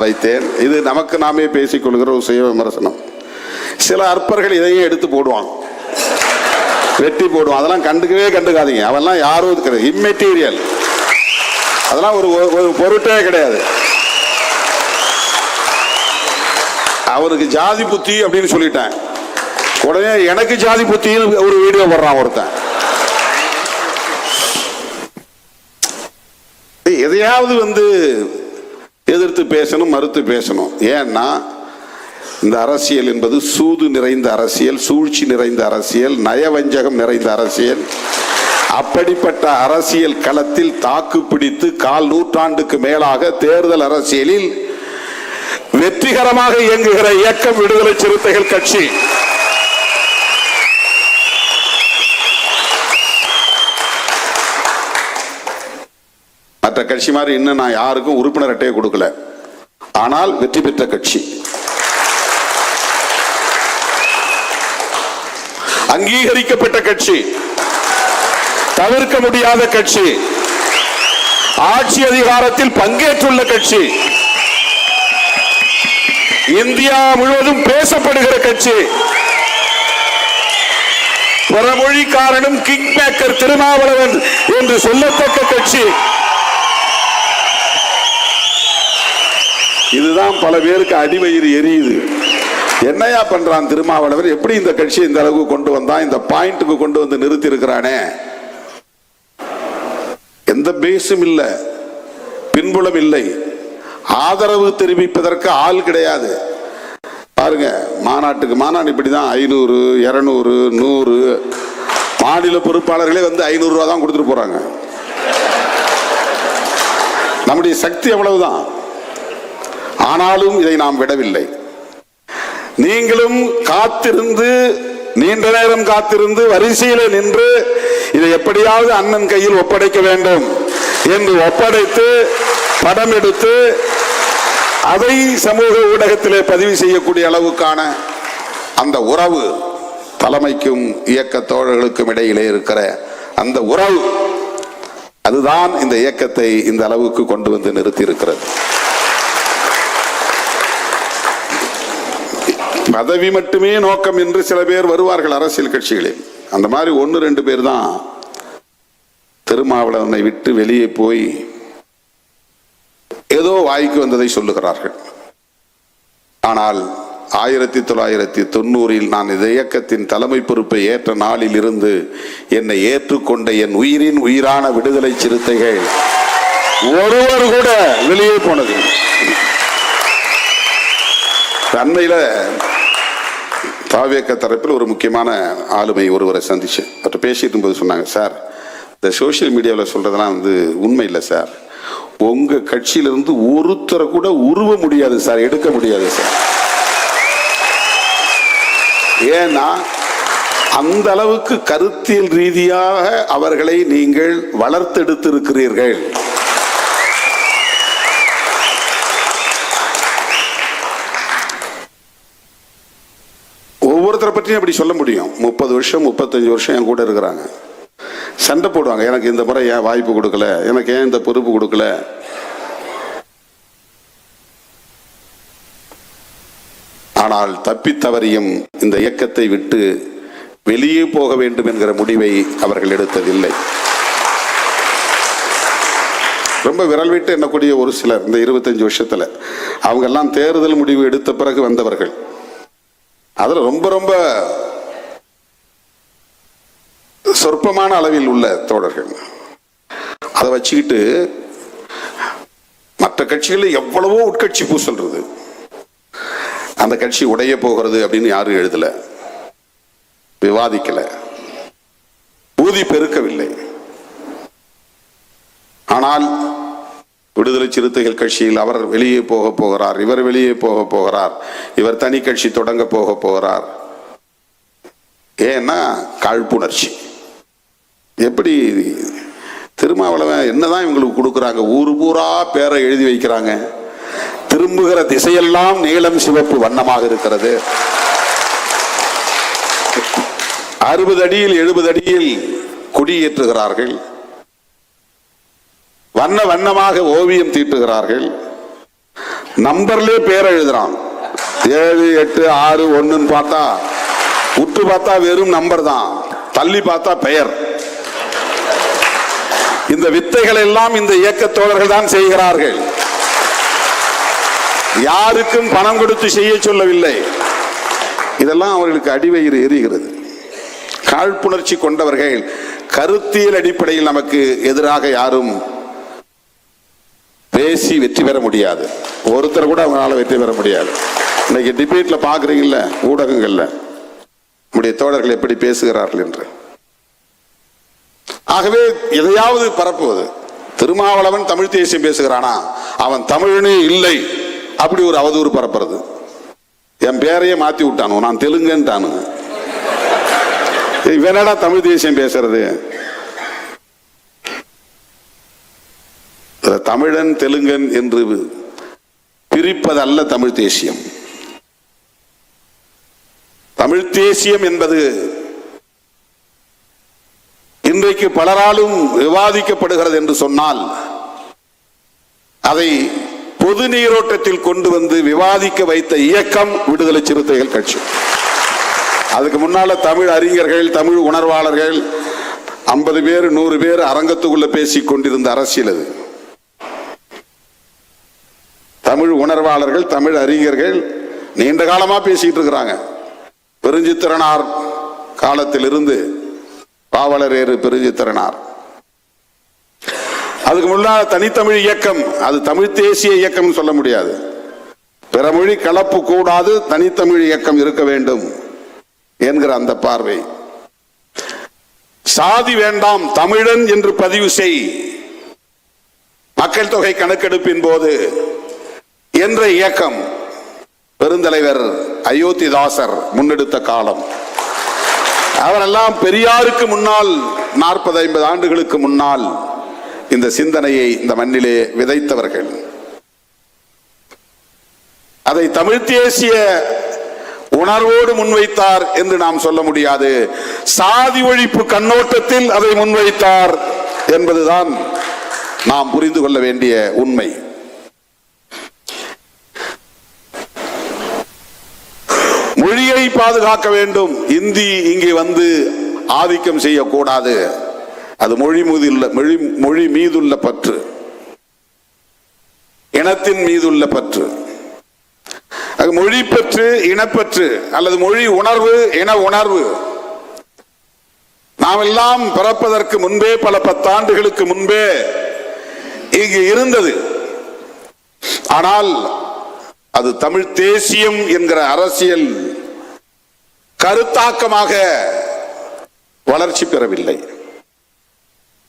வைத்தேன். இது நமக்கு நாமே பேசிக்கொள்கிற ஒரு சுய விமர்சனம். சில அற்பர்கள் இதையும் எடுத்து போடுவான், வெட்டி போடுவான். அதெல்லாம் கண்டுக்காதீங்க. அவெல்லாம் யாரும் இருக்கிறது இம்மெட்டீரியல், அதெல்லாம் ஒரு பொருட்டே கிடையாது. அவருக்கு ஜாதி புத்தி அப்படின்னு சொல்லிட்டேன், உடனே எனக்கு ஜாதி புத்தின்னு ஒரு வீடியோ போடுறான் ஒருத்தன். எதையாவது எதிர்த்து பேசணும், மறுத்து பேசணும். ஏன்னா இந்த அரசியல் என்பது சூது நிறைந்த அரசியல், சூழ்ச்சி நிறைந்த அரசியல், நயவஞ்சகம் நிறைந்த அரசியல். அப்படிப்பட்ட அரசியல் களத்தில் தாக்கு பிடித்து கால் நூற்றாண்டுக்கு மேலாக தேர்தல் அரசியலில் வெற்றிகரமாக இயங்குகிற இயக்கம் விடுதலை சிறுத்தைகள் கட்சி. மற்ற கட்சி மாதிரி இன்னும் நான் யாருக்கும் உறுப்பினர் அட்டையை கொடுக்கல, ஆனால் வெற்றி பெற்ற கட்சி, அங்கீகரிக்கப்பட்ட கட்சி, தவிர்க்க முடியாத கட்சி, ஆட்சி அதிகாரத்தில் பங்கேற்றுள்ள கட்சி, இந்தியா முழுவதும் பேசப்படுகிற கட்சி, பிறமொழி காரணம் கிங் மேக்கர் திருமாவளவன் என்று சொல்லத்தக்க கட்சி. இதுதான் பல பேருக்கு அடிவயிறு எரியுது. என்னையா பண்றான் திருமாவளவன், எப்படி இந்த கட்சியை இந்த அளவுக்கு கொண்டு வந்தான், இந்த பாயிண்ட்டுக்கு கொண்டு வந்து நிறுத்தி இருக்கிறானே. எந்த பேஸும் இல்லை, பின்புலம் இல்லை, ஆதரவு தெரிவிப்பதற்கு ஆள் கிடையாது. பாருங்க, மாநாடு இப்படிதான் 500, 200, 100 மாநில பொறுப்பாளர்களே 500 ரூபா தான் கொடுத்துட்டு போறாங்க. நம்முடைய சக்தி அவ்வளவுதான். ஆனாலும் இதை நாம் விடவில்லை. நீங்களும் காத்திருந்து, நீண்ட நேரம் காத்திருந்து வரிசையில் நின்று இதை எப்படியாவது அண்ணன் கையில் ஒப்படைக்க வேண்டும் என்று ஒப்படைத்து படம் எடுத்து அதை சமூக ஊடகத்திலே பதிவு செய்யக்கூடிய அளவுக்கான அந்த உறவு, தலைமைக்கும் இயக்க தோழர்களுக்கும் இடையிலே இருக்கிற அந்த உறவு, அதுதான் இந்த இயக்கத்தை இந்த அளவுக்கு கொண்டு வந்து நிறுத்தி இருக்கிறது. பதவி மட்டுமே நோக்கம் என்று சில பேர் வருவார்கள் அரசியல் கட்சிகளில். அந்த மாதிரி 1-2 பேர் தான் திருமாவளவனை விட்டு வெளியே போய் ஏதோ வாய்க்கு வந்ததை சொல்லுகிறார்கள். ஆனால் 1990 நான் இந்த இயக்கத்தின் தலைமை பொறுப்பை ஏற்ற நாளில் இருந்து என்னை ஏற்றுக்கொண்ட என் உயிரின் உயிரான விடுதலை சிறுத்தைகள் ஒருவர் கூட வெளியே போனது. அண்மையில தாவேக்க தரப்பில் ஒரு முக்கியமான ஆளுமை ஒருவரை சந்திச்சு அவர்கிட்ட பேசிட்டு போது சொன்னாங்க, சார் இந்த சோசியல் மீடியாவில் சொல்றதெல்லாம் உண்மை இல்லை சார், உங்க கட்சியிலிருந்து ஒருத்தரை கூட உருவ முடியாது சார், எடுக்க முடியாது சார். ஏன்னா அந்த அளவுக்கு கருத்தியல் ரீதியாக அவர்களை நீங்கள் வளர்த்தெடுத்திருக்கிறீர்கள். ஒவ்வொருத்தரை பற்றியும் அப்படி சொல்ல முடியும். 30 வருஷம் 35 வருஷம் என் கூட இருக்கிறாங்க, சண்டை போடுவாங்க. எனக்கு இந்த முறை ஏன் வாய்ப்பு கொடுக்கல, எனக்கு ஏன் இந்த பொறுப்பு கொடுக்கல. ஆனால் தப்பித்தவறியும் இந்த இயக்கத்தை விட்டு வெளியே போக வேண்டும் என்கிற முடிவை அவர்கள் எடுத்ததில்லை. ரொம்ப விரல் விட்டு எண்ணக்கூடிய ஒரு சிலர் இந்த 25 வருஷத்துல அவங்க எல்லாம் தேர்தல் முடிவு எடுத்த பிறகு வந்தவர்கள். அதுல ரொம்ப ரொம்ப சொற்பமான அளவில் உள்ள தோழர்கள். அதை வச்சுக்கிட்டு மற்ற கட்சிகளில் எவ்வளவோ உட்கட்சி பூசல்றது, அந்த கட்சி உடைய போகிறது அப்படின்னு யாரும் எழுதல, விவாதிக்கல, ஊதி பெருக்கவில்லை. ஆனால் விடுதலை சிறுத்தைகள் கட்சியில் அவர் வெளியே போக போகிறார், இவர் வெளியே போக போகிறார், இவர் தனி கட்சி தொடங்க போக போகிறார். ஏன்னா காழ்ப்புணர்ச்சி. எப்படி திருமாவளவன் என்னதான் இவங்களுக்கு கொடுக்குறாங்க, ஊரு பூரா பேரை எழுதி வைக்கிறாங்க, திரும்புகிற திசையெல்லாம் நீலம் சிவப்பு வண்ணமாக இருக்கிறது. 60 அடியில் 70 அடியில் கொடியேற்றுகிறார்கள், வண்ண வண்ணமாக ஓவியம் தீட்டுகிறார்கள். நம்பர்லயே பேர் எழுதுறான். 7, 8, 6, 1 பார்த்தா உற்று பார்த்தா வெறும் நம்பர் தான், தள்ளி பார்த்தா பெயர். இந்த வித்தைகள் எல்லாம் இந்த இயக்க தோழர்கள் தான் செய்கிறார்கள். யாருக்கும் பணம் கொடுத்து செய்ய சொல்லவில்லை. இதெல்லாம் அவர்களுக்கு அடிவயிறு எரிகிறது. காழ்ப்புணர்ச்சி கொண்டவர்கள். கருத்தியல் அடிப்படையில் நமக்கு எதிராக யாரும் பேசி வெற்றி பெற முடியாது. ஒருத்தர் கூட அவங்களால வெற்றி பெற முடியாது. இன்னைக்கு டிபேட்ல பாக்குறீங்கல்ல, ஊடகங்கள்ல நம்முடைய தோழர்கள் எப்படி பேசுகிறார்கள் என்று. ஆகவே எதையாவது பரப்புவது. திருமாவளவன் தமிழ் தேசியம் பேசுகிறானா, அவன் தமிழனே இல்லை அப்படி ஒரு அவதூறு பரப்புறது. என் பேரையே மாத்தி விட்டானு, நான் தெலுங்குன்ட்டானு. இவனடா தமிழ் தேசியம் பேசுறது? தமிழன் தெலுங்கன் என்று பிரிப்பதல்ல தமிழ் தேசியம். தமிழ் தேசியம் என்பது இன்றைக்கு பலராலும் விவாதிக்கப்படுகிறது என்று சொன்னால் அதை பொது நீரோட்டத்தில் கொண்டு வந்து விவாதிக்க வைத்த இயக்கம் விடுதலை சிறுத்தைகள் கட்சி. அதுக்கு முன்னால தமிழ் அறிஞர்கள், தமிழ் உணர்வாளர்கள் 50 பேர் 100 பேர் அரங்கத்துக்குள்ள பேசிக் கொண்டிருந்த அரசியல் அது. தமிழ் உணர்வாளர்கள், தமிழ் அறிஞர்கள் நீண்ட காலமா பேசிட்டு இருக்கிறாங்க. பெருஞ்சித்திரனார் காலத்தில் இருந்து பாவலரேறு பெருஞ்சித்திரனார். அதுக்கு முன்னால் தனித்தமிழ் இயக்கம், அது தமிழ் தேசிய இயக்கம் சொல்ல முடியாது. பிறமொழி கலப்பு கூடாது, தனித்தமிழ் இயக்கம் இருக்க வேண்டும் என்கிற அந்த பார்வை. சாதி வேண்டாம், தமிழன் என்று பதிவு செய், மக்கள் தொகை கணக்கெடுப்பின் போது என்ற இயக்கம் பெருந்தலைவர் அயோத்திதாசர் முன்னெடுத்த காலம். அவரெல்லாம் பெரியாருக்கு முன்னால் 40-50 ஆண்டுகளுக்கு முன்னால் இந்த சிந்தனையை இந்த மண்ணிலே விதைத்தவர்கள். அதை தமிழ் தேசிய உணர்வோடு முன்வைத்தார் என்று நாம் சொல்ல முடியாது. சாதி ஒழிப்பு கண்ணோட்டத்தில் அதை முன்வைத்தார் என்பதுதான் நாம் புரிந்து கொள்ள வேண்டிய உண்மை. மொழியை பாதுகாக்க வேண்டும். இந்தி இங்கே வந்து ஆதிக்கம் செய்யக்கூடாது. அது மொழி மீதுள்ள பற்று, இனத்தின் மீதுள்ள பற்று. மொழி பற்று, இனப்பற்று அல்லது மொழி உணர்வு, இன உணர்வு நாம் எல்லாம் பிறப்பதற்கு முன்பே, பல 10 ஆண்டுகளுக்கு முன்பே இங்கு இருந்தது. ஆனால் அது தமிழ் தேசியம் என்கிற அரசியல் கருத்தாக்கமாக வளர்ச்சி பெறவில்லை.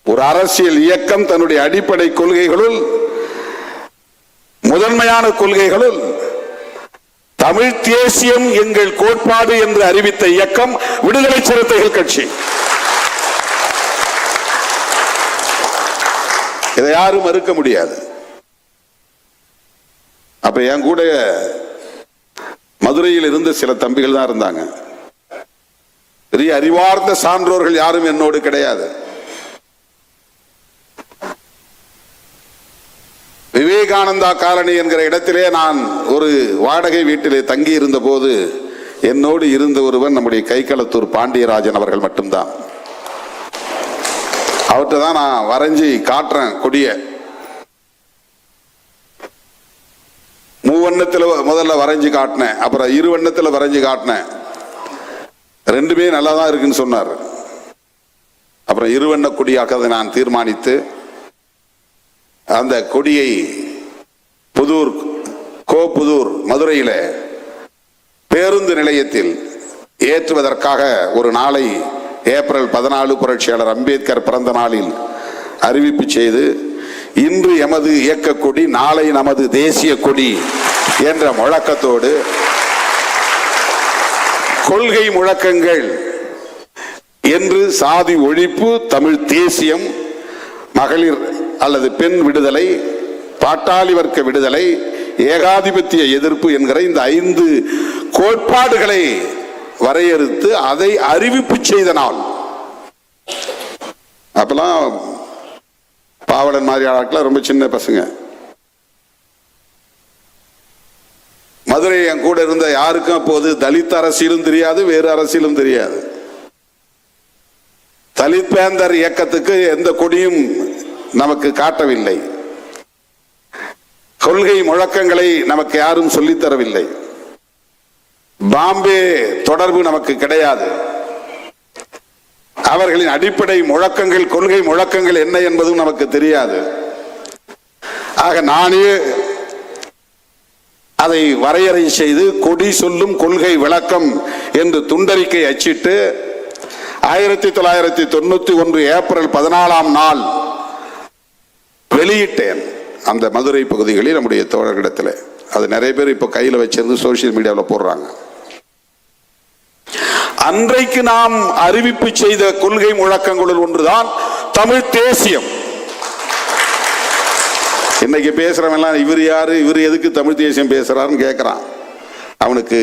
ஒரு அரசியல் இயக்கம் தன்னுடைய அடிப்படை கொள்கைகளுள், முதன்மையான கொள்கைகளுள் தமிழ் தேசியம் எங்கள் கோட்பாடு என்று அறிவித்த இயக்கம் விடுதலை சிறுத்தைகள் கட்சி. இதை யாரும் மறுக்க முடியாது. அப்ப என் கூட மதுரையில் இருந்த சில தம்பிகள் தான் இருந்தாங்க. பெரிய அறிவார்ந்த சான்றோர்கள் யாரும் என்னோடு கிடையாது. விவேகானந்தா காலனி என்கிற இடத்திலே நான் ஒரு வாடகை வீட்டிலே தங்கி இருந்த போது என்னோடு இருந்த ஒருவன் நம்முடைய கைக்களத்தூர் பாண்டியராஜன் அவர்கள் மட்டும்தான். அவர்கிட்ட தான் நான் வரைஞ்சி காட்டுறேன் கொடிய. மூவண்ணத்தில் முதல்ல வரைஞ்சு காட்டினேன், அப்புறம் 2 வண்ணத்தில் வரைஞ்சு காட்டினேன். 2மே நல்லா தான் இருக்குன்னு சொன்னார். அப்புறம் 2 வண்ண கொடியாக அதை நான் தீர்மானித்து அந்த கொடியை புதூர் மதுரையில பேருந்து நிலையத்தில் ஏற்றுவதற்காக ஒரு நாளை ஏப்ரல் 14 புரட்சியாளர் அம்பேத்கர் பிறந்த நாளில் அறிவிப்பு செய்து, இன்று எமது இயக்க கொடி, நாளை நமது தேசிய கொடி என்ற முழக்கத்தோடு கொள்கை முழக்கங்கள் என்று சாதி ஒழிப்பு, தமிழ் தேசியம், மகளிர் அல்லது பெண் விடுதலை, பாட்டாளி வர்க்க விடுதலை, ஏகாதிபத்திய எதிர்ப்பு என்கிற இந்த 5 கோட்பாடுகளை வரையறுத்து அதை அறிவிப்பு செய்த நாள். அப்பெல்லாம் பாவலன் மாதிரி ஆட்கள் ரொம்ப சின்ன பசங்க. மதுரை என் கூட இருந்த யாருக்கும் அப்போது தலித் அரசியலும் தெரியாது, வேறு அரசியலும் தெரியாது. தலித் பேந்தர் இயக்கத்துக்கு எந்த கொடியும் நமக்கு காட்டவில்லை. கொள்கை முழக்கங்களை நமக்கு யாரும் சொல்லித்தரவில்லை. பாம்பே தொடர்பு நமக்கு கிடையாது. அவர்களின் அடிப்படை முழக்கங்கள், கொள்கை முழக்கங்கள் என்ன என்பதும் நமக்கு தெரியாது. ஆக நானே அதை வரையறை செய்து கொடி சொல்லும் கொள்கை விளக்கம் என்று துண்டறிக்கை அச்சிட்டு 1991 ஏப்ரல் 14 வெளியிட்டேன். அந்த மதுரை பகுதிகளில் நம்முடைய தோழர்களிடத்தில் அது நிறைய பேர் இப்ப கையில் வச்சிருந்து சோசியல் மீடியாவில் போடுறாங்க. அன்றைக்கு நாம் அறிவிப்பு செய்த கொள்கை முழக்கங்களுள் ஒன்றுதான் தமிழ் தேசியம். இன்னைக்கு பேசுறவன் இவர் யாரு, இவர் எதுக்கு தமிழ் தேசியம் பேசுறாருன்னு கேட்கிறான். அவனுக்கு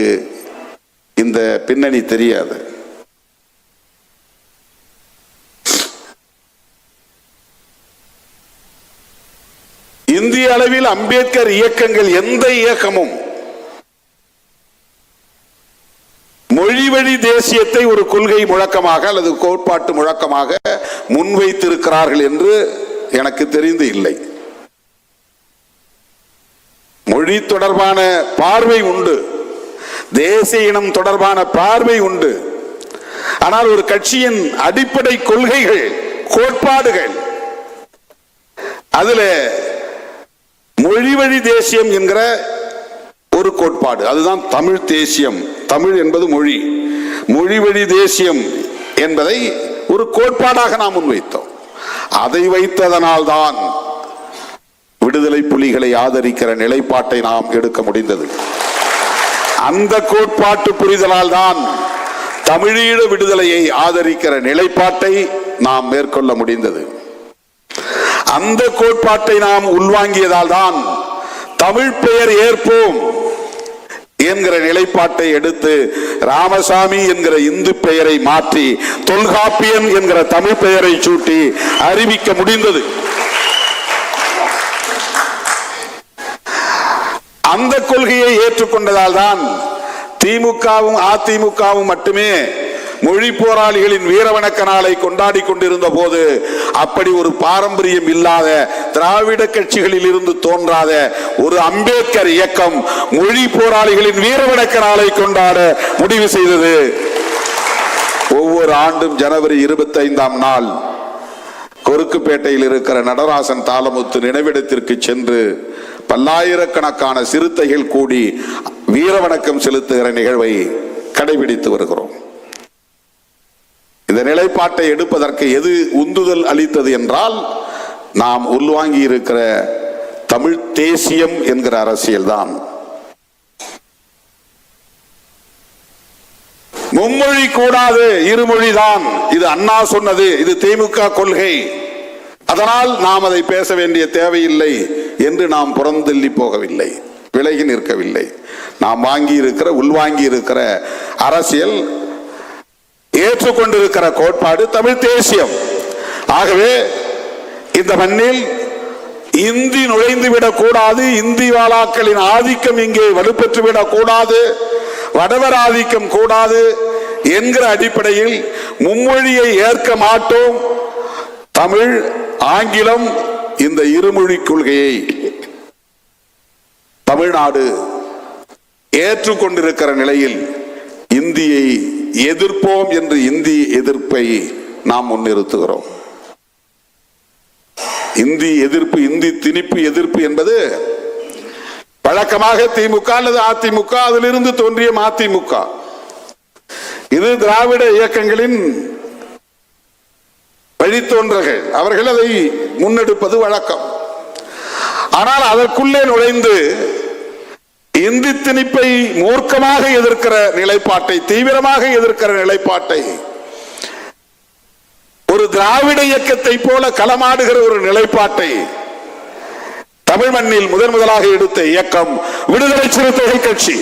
இந்த பின்னணி தெரியாது. இந்திய அளவில் அம்பேத்கர் இயக்கங்கள் எந்த இயக்கமும் மொழி வழி தேசியத்தை ஒரு கொள்கை முழக்கமாக அல்லது கோட்பாட்டு முழக்கமாக முன்வைத்திருக்கிறார்கள் என்று எனக்கு தெரிந்து இல்லை. மொழி தொடர்பான பார்வை உண்டு, தேசிய இனம் தொடர்பான பார்வை உண்டு. ஆனால் ஒரு கட்சியின் அடிப்படை கொள்கைகள், கோட்பாடுகள், அதுல மொழி வழி தேசியம் என்கிற ஒரு கோட்பாடு, அதுதான் தமிழ் தேசியம். தமிழ் என்பது மொழி, மொழி வழி தேசியம் என்பதை ஒரு கோட்பாடாக நாம் முன்வைத்தோம். அதை வைத்ததனால்தான் விடுதலை புலிகளை ஆதரிக்கிற நிலைப்பாட்டை நாம் எடுக்க முடிந்தது. அந்த கோட்பாட்டு புரிதலால் தான் தமிழீழ விடுதலையை ஆதரிக்கிற நிலைப்பாட்டை நாம் மேற்கொள்ள முடிந்தது. அந்த கோட்பாட்டை நாம் உள்வாங்கியதால் தான் தமிழ் பெயர் ஏற்போம் என்கிற நிலைப்பாட்டை எடுத்து ராமசாமி என்கிற இந்து பெயரை மாற்றி தொல்காப்பியன் என்கிற தமிழ் பெயரை சூட்டி அறிவிக்க முடிந்தது. அந்த கொள்கையை ஏற்றுக்கொண்டதால் தான் திமுகவும் அதிமுகவும் மட்டுமே மொழி போராளிகளின் வீரவணக்க நாளை கொண்டாடி கொண்டிருந்த போது அப்படி ஒரு பாரம்பரியம் இல்லாத திராவிட கட்சிகளில் இருந்து தோன்றாத ஒரு அம்பேத்கர் இயக்கம் மொழி போராளிகளின் வீரவணக்க நாளை கொண்டாட முடிவு செய்தது. ஒவ்வொரு ஆண்டும் ஜனவரி 25 கொருக்குப்பேட்டையில் இருக்கிற நடராசன் தாளமுத்து நினைவிடத்திற்கு சென்று பல்லாயிரக்கணக்கான சிறுத்தைகள் கூடி வீரவணக்கம் செலுத்துகிற நிகழ்வை கடைபிடித்து வருகிறோம். இந்த நிலைப்பாட்டை எடுப்பதற்கு எது உந்துதல் அளித்தது என்றால் நாம் உள்வாங்கி இருக்கிற தமிழ் தேசியம் என்கிற அரசியல் தான். மும்மொழி கூடாது, இருமொழிதான். இது அண்ணா சொன்னது, இது திமுக கொள்கை. அதனால் நாம் அதை பேச வேண்டிய தேவையில்லை என்று நாம் புறந்தள்ளி போகவில்லை, விலகி நிற்கவில்லை. நாம் வாங்கி இருக்கிற, உள்வாங்கி இருக்கிற அரசியல், ஏற்றுக்கொண்டிருக்கிற கோட்பாடு தமிழ் தேசியம். ஆகவே இந்த மண்ணில் இந்தி நுழைந்து விடக் கூடாது, இந்தி வாழாக்களின் ஆதிக்கம் இங்கே வலுப்பெற்று விடக் கூடாது, வடவர் ஆதிக்கம் கூடாது என்கிற அடிப்படையில் மும்மொழியை ஏற்க மாட்டோம். தமிழ், ஆங்கிலம் இந்த இருமொழி கொள்கையை தமிழ்நாடு ஏற்றுக்கொண்டிருக்கிற நிலையில் இந்தியை எதிர்ப்போம் என்று இந்தி எதிர்ப்பை நாம் முன்னிறுத்துகிறோம். இந்தி எதிர்ப்பு, இந்தி திணிப்பு எதிர்ப்பு என்பது வழக்கமாக திமுக அல்லது அதிமுக, அதிலிருந்து தோன்றிய மதிமுக, இது திராவிட இயக்கங்களின் வழித்தோன்றல்கள். அவர்கள் அதை முன்னெடுப்பது வழக்கம். ஆனால் அதற்குள்ளே நுழைந்து இந்தி திணிப்பை மூர்க்கமாக எதிர்க்கிற நிலைப்பாட்டை, தீவிரமாக எதிர்க்கிற நிலைப்பாட்டை, ஒரு திராவிட இயக்கத்தை போல களமாடுகிற ஒரு நிலைப்பாட்டை தமிழ் மண்ணில் முதலாக எடுத்த இயக்கம் விடுதலை சிறுத்தைகள் கட்சி.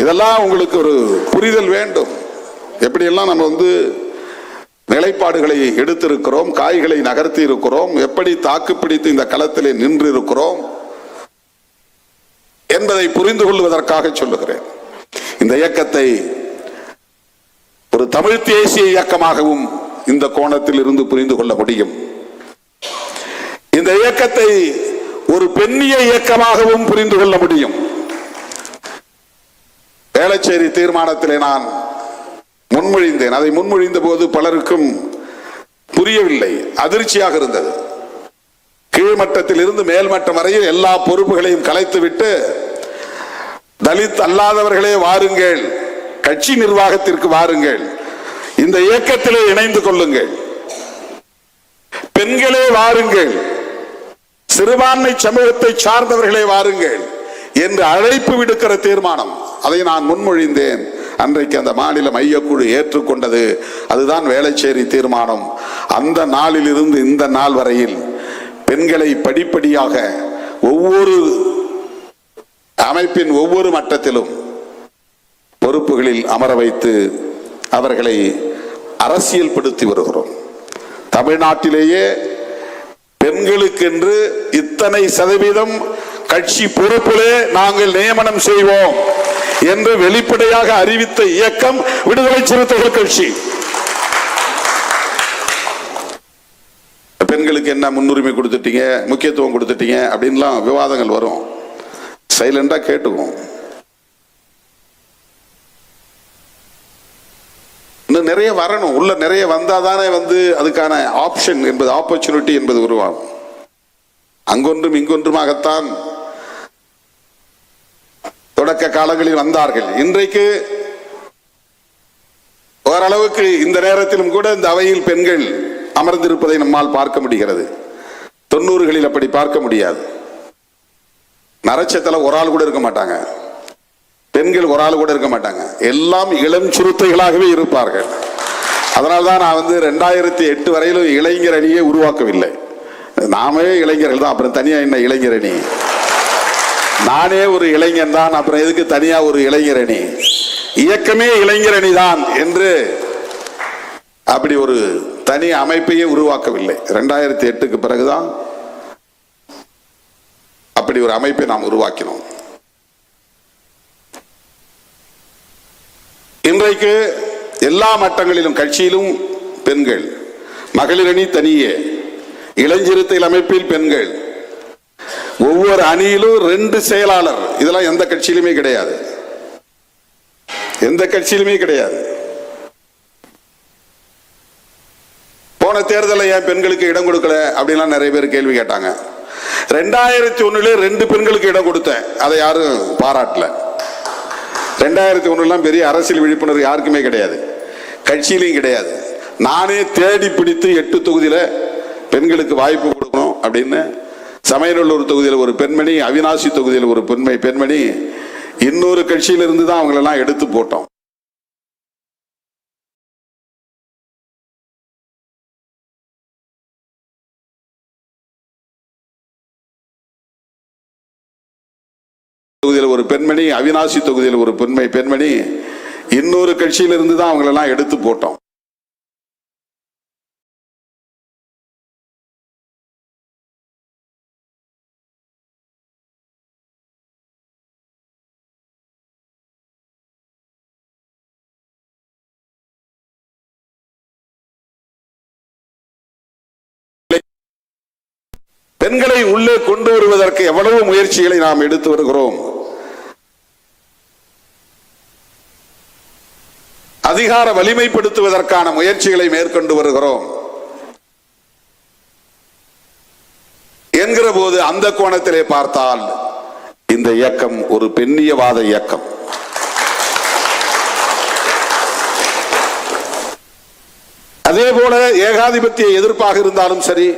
இதெல்லாம் உங்களுக்கு ஒரு புரிதல் வேண்டும். எப்படியெல்லாம் நம்ம நிலைப்பாடுகளை எடுத்திருக்கிறோம், காய்களை நகர்த்தி இருக்கிறோம், எப்படி தாக்குப்பிடித்து இந்த களத்திலே நின்று இருக்கிறோம். என்பதை புரிந்து கொள்வதற்காக சொல்லுகிறேன். இந்த இயக்கத்தை ஒரு தமிழ் தேசிய இயக்கமாகவும் இந்த கோணத்தில் இருந்து புரிந்து கொள்ள முடியும். இந்த இயக்கத்தை ஒரு பெண்ணிய இயக்கமாகவும் புரிந்து கொள்ள முடியும். வேளச்சேரி தீர்மானத்திலே நான் முன்மொழிந்தேன். அதை முன்மொழிந்த போது பலருக்கும் புரியவில்லை, அதிர்ச்சியாக இருந்தது. கீழ்மட்டத்தில் இருந்து மேல்மட்டம் வரையில் எல்லா பொறுப்புகளையும் கலைத்துவிட்டு தலித் அல்லாதவர்களே வாருங்கள், கட்சி நிர்வாகத்திற்கு வாருங்கள், இந்த இயக்கத்திலே இணைந்து கொள்ளுங்கள், பெண்களே வாருங்கள், சிறுபான்மை சமூகத்தை சார்ந்தவர்களே வாருங்கள் என்று அழைப்பு விடுக்கிற தீர்மானம், அதை நான் முன்மொழிந்தேன். அன்றைக்கு அந்த மாநில மையக்குழு ஏற்றுக்கொண்டது. அதுதான் வேளச்சேரி தீர்மானம். அந்த நாளில் இருந்து இந்த நாள் வரையில் பெண்களை படிப்படியாக ஒவ்வொரு அமைப்பின் ஒவ்வொரு மட்டத்திலும் பொறுப்புகளில் அமர வைத்து அவர்களை அரசியல் படுத்தி வருகிறோம். தமிழ்நாட்டிலேயே பெண்களுக்கென்று இத்தனை சதவீதம் கட்சி பொறுப்பிலே நாங்கள் நியமனம் செய்வோம் என்று வெளிப்படையாக அறிவித்த இயக்கம் விடுதலை சிறுத்தைகள் கட்சி. பெண்களுக்கு என்ன முன்னுரிமை கொடுத்துட்டீங்க, முக்கியத்துவம் கொடுத்துட்டீங்க அப்படின்லாம் விவாதங்கள் வரும். சைலண்டா கேட்டுக்குவோம். இன்னும் நிறைய வரணும், உள்ள நிறைய வந்தாதானே அதுக்கான ஆப்ஷன் என்பது, ஆப்பர்ச்சுனிட்டி என்பது உருவாகும். அங்கொன்றும் இங்கொன்றுமாகத்தான் தொடக்க காலங்களில் வந்தார்கள். இன்றைக்கு ஓரளவுக்கு இந்த நேரத்திலும் கூட இந்த அவையில் பெண்கள் அமர்ந்திருப்பதை நம்மால் பார்க்க முடிகிறது. 90களில் அப்படி பார்க்க முடியாது. நரச்சத்தில் ஒரு ஆள் கூட இருக்க மாட்டாங்க, பெண்கள் ஒரு ஆள் கூட இருக்க மாட்டாங்க, எல்லாம் இளம் சுருத்தைகளாகவே இருப்பார்கள். அதனால்தான் நான் 2008 வரையிலும் இளைஞர் அணியை உருவாக்கவில்லை. நாமே இளைஞர்கள் தான், அப்புறம் தனியா என்ன இளைஞர் அணி? நானே ஒரு இளைஞன் தான், அப்புறம் எதுக்கு தனியா ஒரு இளைஞர் அணி? இயக்கமே இளைஞர் அணி தான் என்று அப்படி ஒரு தனி அமைப்பையே உருவாக்கவில்லை. 2008க்கு பிறகுதான் அப்படி ஒரு அமைப்பை நாம் உருவாக்கினோம். இன்றைக்கு எல்லா மட்டங்களிலும் கட்சியிலும் பெண்கள், மகளிர் அணி தனியே, இளஞ்சிறுத்தைகள் அமைப்பில் பெண்கள், ஒவ்வொரு அணியிலும் 2 செயலாளர். இதெல்லாம் எந்த கட்சியிலுமே கிடையாது, எந்த கட்சியிலுமே கிடையாது. போன தேர்தலில் ஏன் பெண்களுக்கு இடம் கொடுக்கல அப்படின்லாம் நிறைய பேர் கேள்வி கேட்டாங்க. 2001 2 பெண்களுக்கு இடம் கொடுத்தேன், அதை யாரும் பாராட்டல. 2001 பெரிய அரசியல் விழிப்புணர்வு யாருக்குமே கிடையாது, கட்சியிலையும் கிடையாது. நானே தேடி பிடித்து 8 தொகுதியில பெண்களுக்கு வாய்ப்பு கொடுக்கணும் அப்படின்னு, சமயநல்லூர் தொகுதியில் ஒரு பெண்மணி, அவினாசி தொகுதியில் ஒரு பெண்மணி, இன்னொரு கட்சியிலிருந்து தான் அவங்களெல்லாம் எடுத்து போட்டோம். தொகுதியில் ஒரு பெண்மணி, அவினாசி தொகுதியில் ஒரு பெண்மணி, இன்னொரு கட்சியிலிருந்து தான் அவங்களெல்லாம் எடுத்து போட்டோம். பெண்களை உள்ளே கொண்டு வருவதற்கு எவ்வளவு முயற்சிகளை நாம் எடுத்து வருகிறோம். அதிகார வலிமைப்படுத்துவதற்கான முயற்சிகளை மேற்கொண்டு வருகிறோம் என்கிற போது அந்த கோணத்திலே பார்த்தால் இந்த இயக்கம் ஒரு பெண்ணியவாத இயக்கம். அதே போல ஏகாதிபத்திய எதிர்ப்பாக இருந்தாலும் சரி,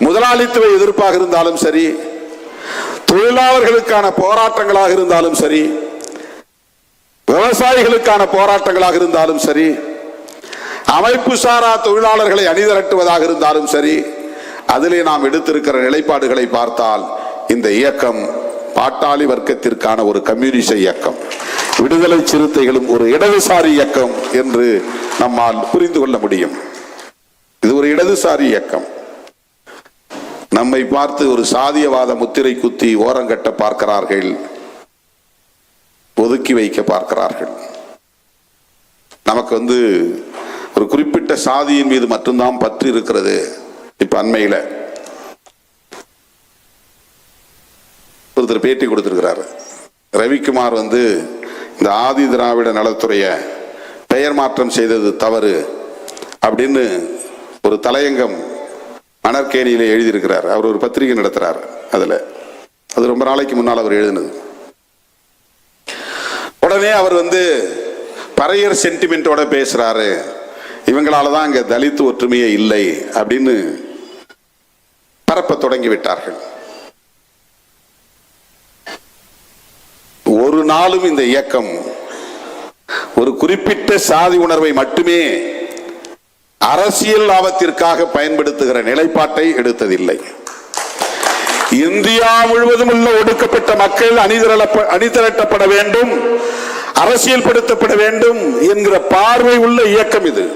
முதலாளித்துவ எதிர்ப்பாக இருந்தாலும் சரி, தொழிலாளர்களுக்கான போராட்டங்களாக இருந்தாலும் சரி, விவசாயிகளுக்கான போராட்டங்களாக இருந்தாலும் சரி, அமைப்பு சாரா தொழிலாளர்களை அணிதிரட்டுவதாக இருந்தாலும் சரி, அதிலே நாம் எடுத்திருக்கிற நிலைப்பாடுகளை பார்த்தால் இந்த இயக்கம் பாட்டாளி வர்க்கத்திற்கான ஒரு கம்யூனிச இயக்கம், விடுதலை சிறுத்தைகளும் ஒரு இடதுசாரி இயக்கம் என்று நம்மால் புரிந்து கொள்ள முடியும். இது ஒரு இடதுசாரி இயக்கம். நம்மை பார்த்து ஒரு சாதியவாத முத்திரை குத்தி ஓரங்கட்ட பார்க்கிறார்கள். ஒதுக்கி வைக்க பார்க்கிறார்கள். நமக்கு ஒரு குறிப்பிட்ட சாதியின் மீது மட்டும்தான் பற்று இருக்கிறது. இப்ப அண்மையில ஒருத்தர் பேட்டி கொடுத்திருக்கிறார். ரவிக்குமார் இந்த ஆதி திராவிட நலத்துறைய பெயர் மாற்றம் செய்தது தவறு அப்படின்னு ஒரு தலையங்கம் மணற்கேணியில எழுதியிருக்கிறார். அவர் ஒரு பத்திரிகை நடத்துறார். அது ரொம்ப நாளைக்கு முன்னால் அவர் எழுதினது. உடனே அவர் பறையர் சென்டிமெண்டோட பேசுறாரு. இவங்களாலதான் அங்க தலித் ஒற்றுமையே இல்லை அப்படின்னு பரப்ப தொடங்கி விட்டார்கள். ஒரு நாளும் இந்த இயக்கம் ஒரு குறிப்பிட்ட சாதி உணர்வை மட்டுமே அரசியல் லாபத்திற்காக பயன்படுத்துகிற நிலைப்பாட்டை எடுத்ததில்லை. இந்தியா முழுவதும் உள்ள ஒடுக்கப்பட்ட மக்கள் அணிதிரட்டப்பட வேண்டும், அரசியல்படுத்தப்பட வேண்டும் என்கிற பார்வை உள்ள இயக்கம் இது.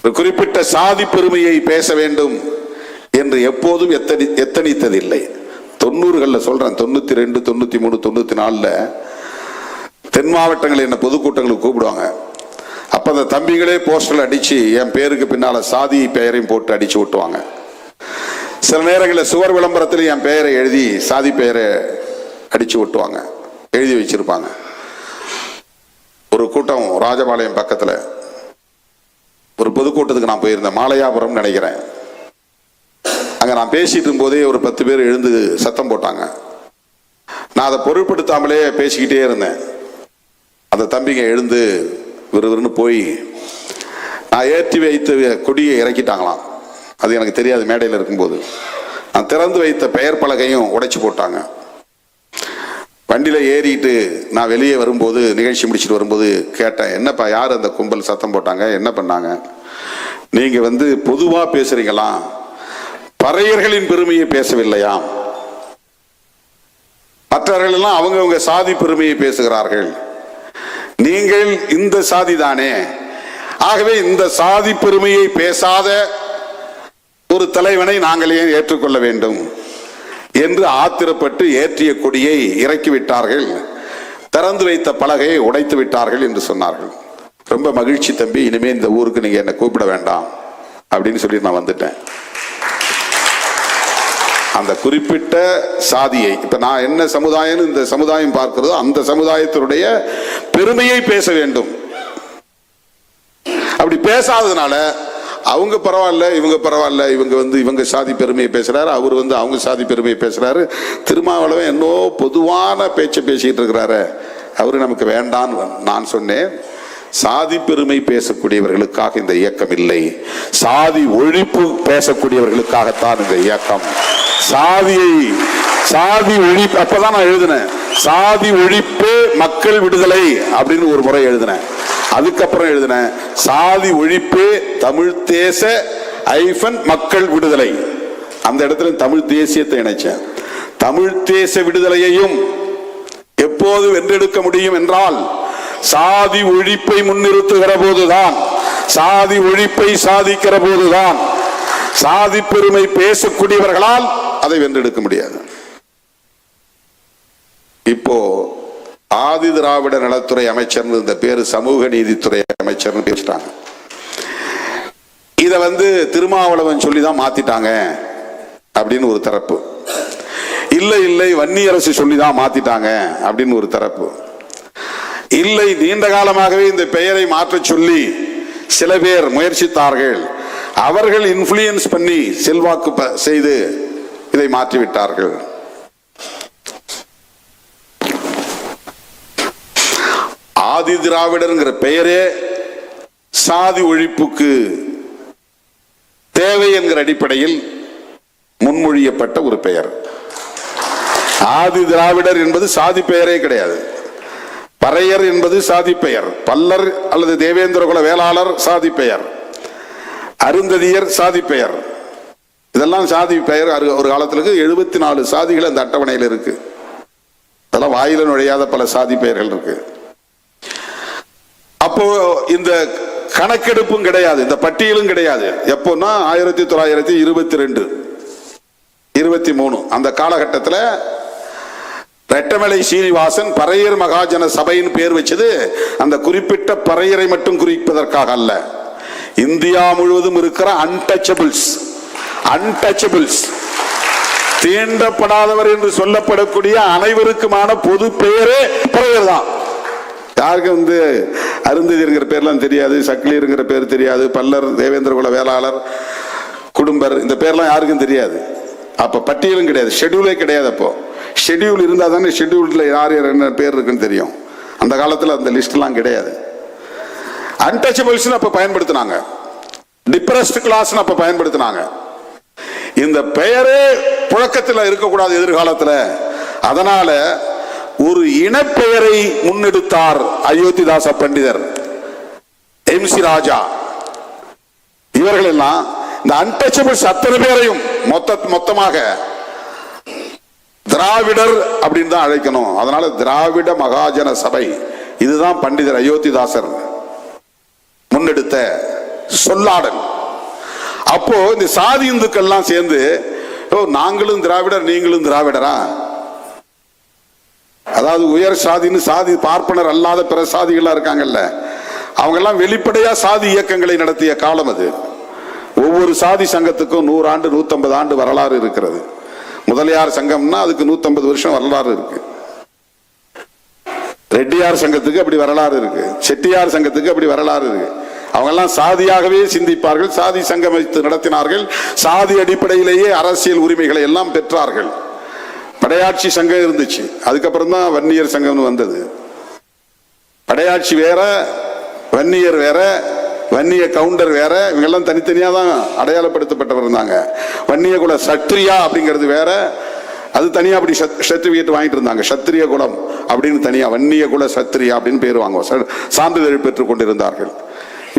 ஒரு குறிப்பிட்ட சாதி பெருமையை பேச வேண்டும் என்று எப்போதும் எத்தனித்ததில்லை. 90களில் சொல்றேன், 92, 93, 94 தென் மாவட்டங்கள் என்ன பொதுக்கூட்டங்களுக்கு கூப்பிடுவாங்க. அப்ப அந்த தம்பிகளே போஸ்டர் அடிச்சு என் பேருக்கு பின்னால சாதி பெயரையும் போட்டு அடிச்சு விட்டுவாங்க. சில நேரங்களில் சுவர் விளம்பரத்தில் என் பெயரை எழுதி சாதி பெயரை அடிச்சு விட்டுவாங்க, எழுதி வச்சிருப்பாங்க. ஒரு கூட்டம் ராஜபாளையம் பக்கத்துல ஒரு பொதுக்கூட்டத்துக்கு நான் போயிருந்தேன், மாலையாபுரம் நினைக்கிறேன். அங்க நான் பேசிட்டு இருக்கும் போதே ஒரு 10 பேர் எழுந்து சத்தம் போட்டாங்க. நான் அதை பொருட்படுத்தாமலே பேசிக்கிட்டே இருந்தேன். அந்த தம்பிங்க எழுந்து விறுவிறுன்னு போய் நான் ஏற்றி வைத்த கொடியை இறக்கிட்டாங்களாம். அது எனக்கு தெரியாது. மேடையில் இருக்கும்போது நான் திறந்து வைத்த பெயர் பலகையும் உடைச்சு போட்டாங்க. வண்டியில ஏறிட்டு நான் வெளியே வரும்போது, நிகழ்ச்சி முடிச்சுட்டு வரும்போது கேட்டேன், என்னப்பா யார் அந்த கும்பல் சத்தம் போட்டாங்க, என்ன பண்ணாங்க? நீங்க பொதுவா பேசுறீங்களா, பறையர்களின் பெருமையை பேசவில்லையாம். மற்றவர்கள் எல்லாம் அவங்கவுங்க சாதி பெருமையை பேசுகிறார்கள். நீங்கள் இந்த சாதி தானே, ஆகவே இந்த சாதி பெருமையை பேசாத ஒரு தலைவனை நாங்கள் ஏன் ஏற்றுக்கொள்ள வேண்டும் என்று ஆத்திரப்பட்டு ஏற்றிய கொடியை இறக்கிவிட்டார்கள், திறந்து வைத்த பலகையை உடைத்து விட்டார்கள் என்று சொன்னார்கள். ரொம்ப மகிழ்ச்சி தம்பி, இனிமே இந்த ஊருக்கு நீங்க என்ன கூப்பிட வேண்டாம் அப்படின்னு சொல்லி நான் வந்துட்டேன். அந்த குறிப்பிட்ட சாதியை, இப்ப நான் என்ன சமுதாயம் இந்த சமுதாயம் பார்க்கிறதோ அந்த சமுதாயத்தினுடைய பெருமையை பேச வேண்டும். அப்படி பேசாததுனால அவங்க பரவாயில்ல, இவங்க பரவாயில்ல, இவங்க சாதி பெருமையை பேசுறாரு, அவர் அவங்க சாதி பெருமையை பேசுறாரு. திருமாவளவன் என்னோ பொதுவான பேச்சை பேசிட்டு இருக்கிறாரு, அவரு நமக்கு வேண்டான்னு நான் சொன்னேன். சாதி பெருமை பேசக்கூடியவர்களுக்காக இந்த இயக்கம் இல்லை, சாதி ஒழிப்பு பேசக்கூடியவர்களுக்காகத்தான் இந்த இயக்கம். சாதி ஒழிப்பு, அப்பதான் நான் எழுதினேன், சாதி ஒழிப்பு மக்கள் விடுதலை அப்படின்னு ஒரு முறை எழுதினேன். அதுக்கப்புறம் எழுதினேன், சாதி ஒழிப்பு தமிழ் தேச மக்கள் விடுதலை. அந்த இடத்துல தமிழ் தேசியத்தை இணைச்சேன். தமிழ் தேச விடுதலையையும் எப்போது வென்றெடுக்க முடியும் என்றால் சாதி ஒழிப்பை முன்னிறுத்துகிற போதுதான், சாதி ஒழிப்பை சாதிக்கிற போதுதான். சாதி பெருமை பேசக்கூடியவர்களால் அதை வென்றெடுக்க முடியாது. இப்போ ஆதி திராவிட நலத்துறை அமைச்சர் இந்த பேரு சமூக நீதித்துறை அமைச்சர்னு பேசிட்டாங்க. இத திருமாவளவன் சொல்லிதான் மாத்திட்டாங்க அப்படின்னு ஒரு தரப்பு, இல்லை வன்னி அரசு சொல்லிதான் மாத்திட்டாங்க அப்படின்னு ஒரு தரப்பு, இல்லை நீண்ட காலமாகவே இந்த பெயரை மாற்ற சொல்லி சில பேர் முயற்சித்தார்கள், அவர்கள் இன்ஃப்ளூயன்ஸ் பண்ணி செல்வாக்கு செய்து இதை மாற்றிவிட்டார்கள். ஆதி திராவிடர் பெயரே சாதி ஒழிப்புக்கு தேவை என்கிற அடிப்படையில் முன்மொழியப்பட்ட ஒரு பெயர். ஆதி திராவிடர் என்பது சாதி பெயரே கிடையாது. பறையர் என்பது சாதி பெயர், பல்லர் அல்லது தேவேந்திர குல வேளாளர் சாதி பெயர், அருந்ததியர் சாதி பெயர், இதெல்லாம் சாதி பெயர். ஒரு காலத்திற்கு 74 சாதிகள் அந்த அட்டவணையில் இருக்கு. அதெல்லாம் வாயில நுழையாத பல சாதி பெயர்கள் இருக்கு. அப்போ இந்த கணக்கெடுப்பும் கிடையாது, இந்த பட்டியலும் கிடையாது. எப்போன்னா 1922 1923 அந்த காலகட்டத்தில் ரெட்டமலை சீனிவாசன் பறையர் மகாஜன சபையின் பேர் வச்சது அந்த குறிப்பிட்ட பறையரை மட்டும் குறிப்பதற்காக அல்ல, இந்தியா முழுவதும் இருக்கிற அன்டச்சபிள்ஸ் தீண்டப்படாதவர் என்று சொல்லப்படக்கூடிய அனைவருக்குமான பொது பெயரே பறையர் தான். யாருக்கும் அருந்ததிங்கிற பேர்லாம் தெரியாது, சக்கிலியருங்கிற பேர் தெரியாது, பல்லர், தேவேந்திர குல வேளாளர், குடும்பர் இந்த பேர்லாம் யாருக்கும் தெரியாது. அப்ப பட்டியலும் கிடையாது, ஷெட்யூலே கிடையாது. அப்போ ஷெட்யூல் இருந்தா தானே ஷெட்யூல்ல யார் யார் என்ன பேர் இருக்குன்னு தெரியும். அந்த காலத்தில் அந்த லிஸ்ட் எல்லாம் கிடையாது. அன்டச்சபிள்ஸ் அப்ப பயன்படுத்தினாங்க, டிப்ரெஸ்ட் கிளாஸ் அப்ப பயன்படுத்தினாங்க. இந்த பெயரே புழக்கத்தில் இருக்கக்கூடாது எதிர்காலத்தில். அதனால ஒரு இனப்பெயரை முன்னெடுத்தார் அயோத்திதாச பண்டிதர், MC ராஜா. இவர்கள் எல்லாம் இந்த அன்டச்சபிள்ஸ் அத்தனை பேரையும் மொத்தமாக திராவிடர் அப்படின்னு தான் அழைக்கணும். அதனால திராவிட மகாஜன சபை, இதுதான் பண்டிதர் அயோத்திதாசர் முன்னெடுத்த சொல்லாடல். அப்போ இந்த சாதி இந்துக்கள்லாம் சேர்ந்து நாங்களும் திராவிடர் நீங்களும் திராவிடரா, அதாவது உயர் சாதின்னு சாதி பார்ப்பனர் அல்லாத பிற சாதிகளா இருக்காங்கல்ல, அவங்க எல்லாம் வெளிப்படையா சாதி இயக்கங்களை நடத்திய காலம் அது. ஒவ்வொரு சாதி சங்கத்துக்கும் 100 ஆண்டு 150 ஆண்டு வரலாறு இருக்கிறது. முதலியார் சங்கம்னா அதுக்கு 150 வருஷம் வரலாறு இருக்கு. ரெட்டியார் சங்கத்துக்கு அப்படி வரலாறு இருக்கு, செட்டியார் சங்கத்துக்கு அப்படி வரலாறு இருக்கு. அவங்க எல்லாம் சாதியாகவே சிந்திப்பார்கள், சாதி சங்கம் வைத்து நடத்தினார்கள், சாதி அடிப்படையிலேயே அரசியல் உரிமைகளை எல்லாம் பெற்றார்கள். படையாட்சி சங்கம் இருந்துச்சு, அதுக்கப்புறம் தான் வன்னியர் சங்கம்னு வந்தது. படையாட்சி வேற, வன்னியர் வேற, வன்னிய கவுண்டர் வேற, இவங்கெல்லாம் தனித்தனியா தான் அடையாளப்படுத்தப்பட்டவர் இருந்தாங்க. வன்னிய குல சத்ரியா அப்படிங்கிறது வேற, அது தனியா அப்படி சர்டிபிகேட் வாங்கிட்டு இருந்தாங்க. சத்திரிய குலம் அப்படின்னு தனியா, வன்னிய குல சத்ரியா அப்படின்னு பேர் வாங்குவோம், சான்றிதழ் பெற்றுக் கொண்டிருந்தார்கள்.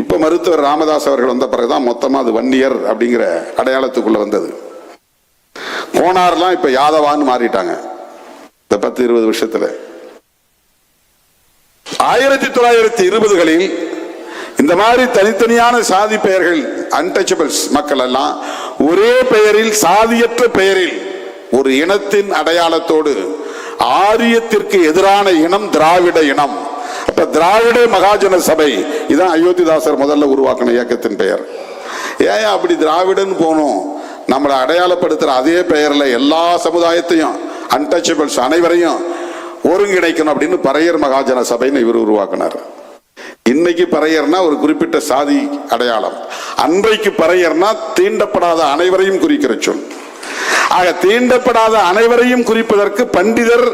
இப்ப மருத்துவர் ராமதாஸ் அவர்கள் வந்த பிறகுதான் மொத்தமா அது வன்னியர் அப்படிங்கிற அடையாளத்துக்குள்ள வந்தது. கோனார்லாம் இப்ப யாதவான்னு மாறிட்டாங்க இந்த 10-20 வருஷத்துல. 1920களில் இந்த மாதிரி தனித்தனியான சாதி பெயர்கள், அன்டச்சபிள்ஸ் மக்கள் எல்லாம் ஒரே பெயரில், சாதியற்ற பெயரில் ஒரு இனத்தின் அடையாளத்தோடு, ஆரியத்திற்கு எதிரான இனம் திராவிட இனம். அப்ப திராவிட மகாஜன சபை, இதான் அயோத்திதாசர் முதல்ல உருவாக்கின இயக்கத்தின் பெயர். ஏன் அப்படி திராவிடன் போனோம்? நம்மளை அடையாளப்படுத்துற அதே பெயர்ல எல்லா சமுதாயத்தையும், அன்டச்சபிள்ஸ் அனைவரையும் ஒருங்கிணைக்கணும் அப்படின்னு பறையர் மகாஜன சபைன்னு இவர் உருவாக்கினார். இன்னைக்கு பறையர்னா ஒரு குறிப்பிட்ட சாதி அடையாளம், அன்றைக்கு பறையர்னா தீண்டப்படாத அனைவரையும் குறிக்கிற சொல். ஆக தீண்டப்படாத அனைவரையும் குறிப்பதற்கு பண்டிதர்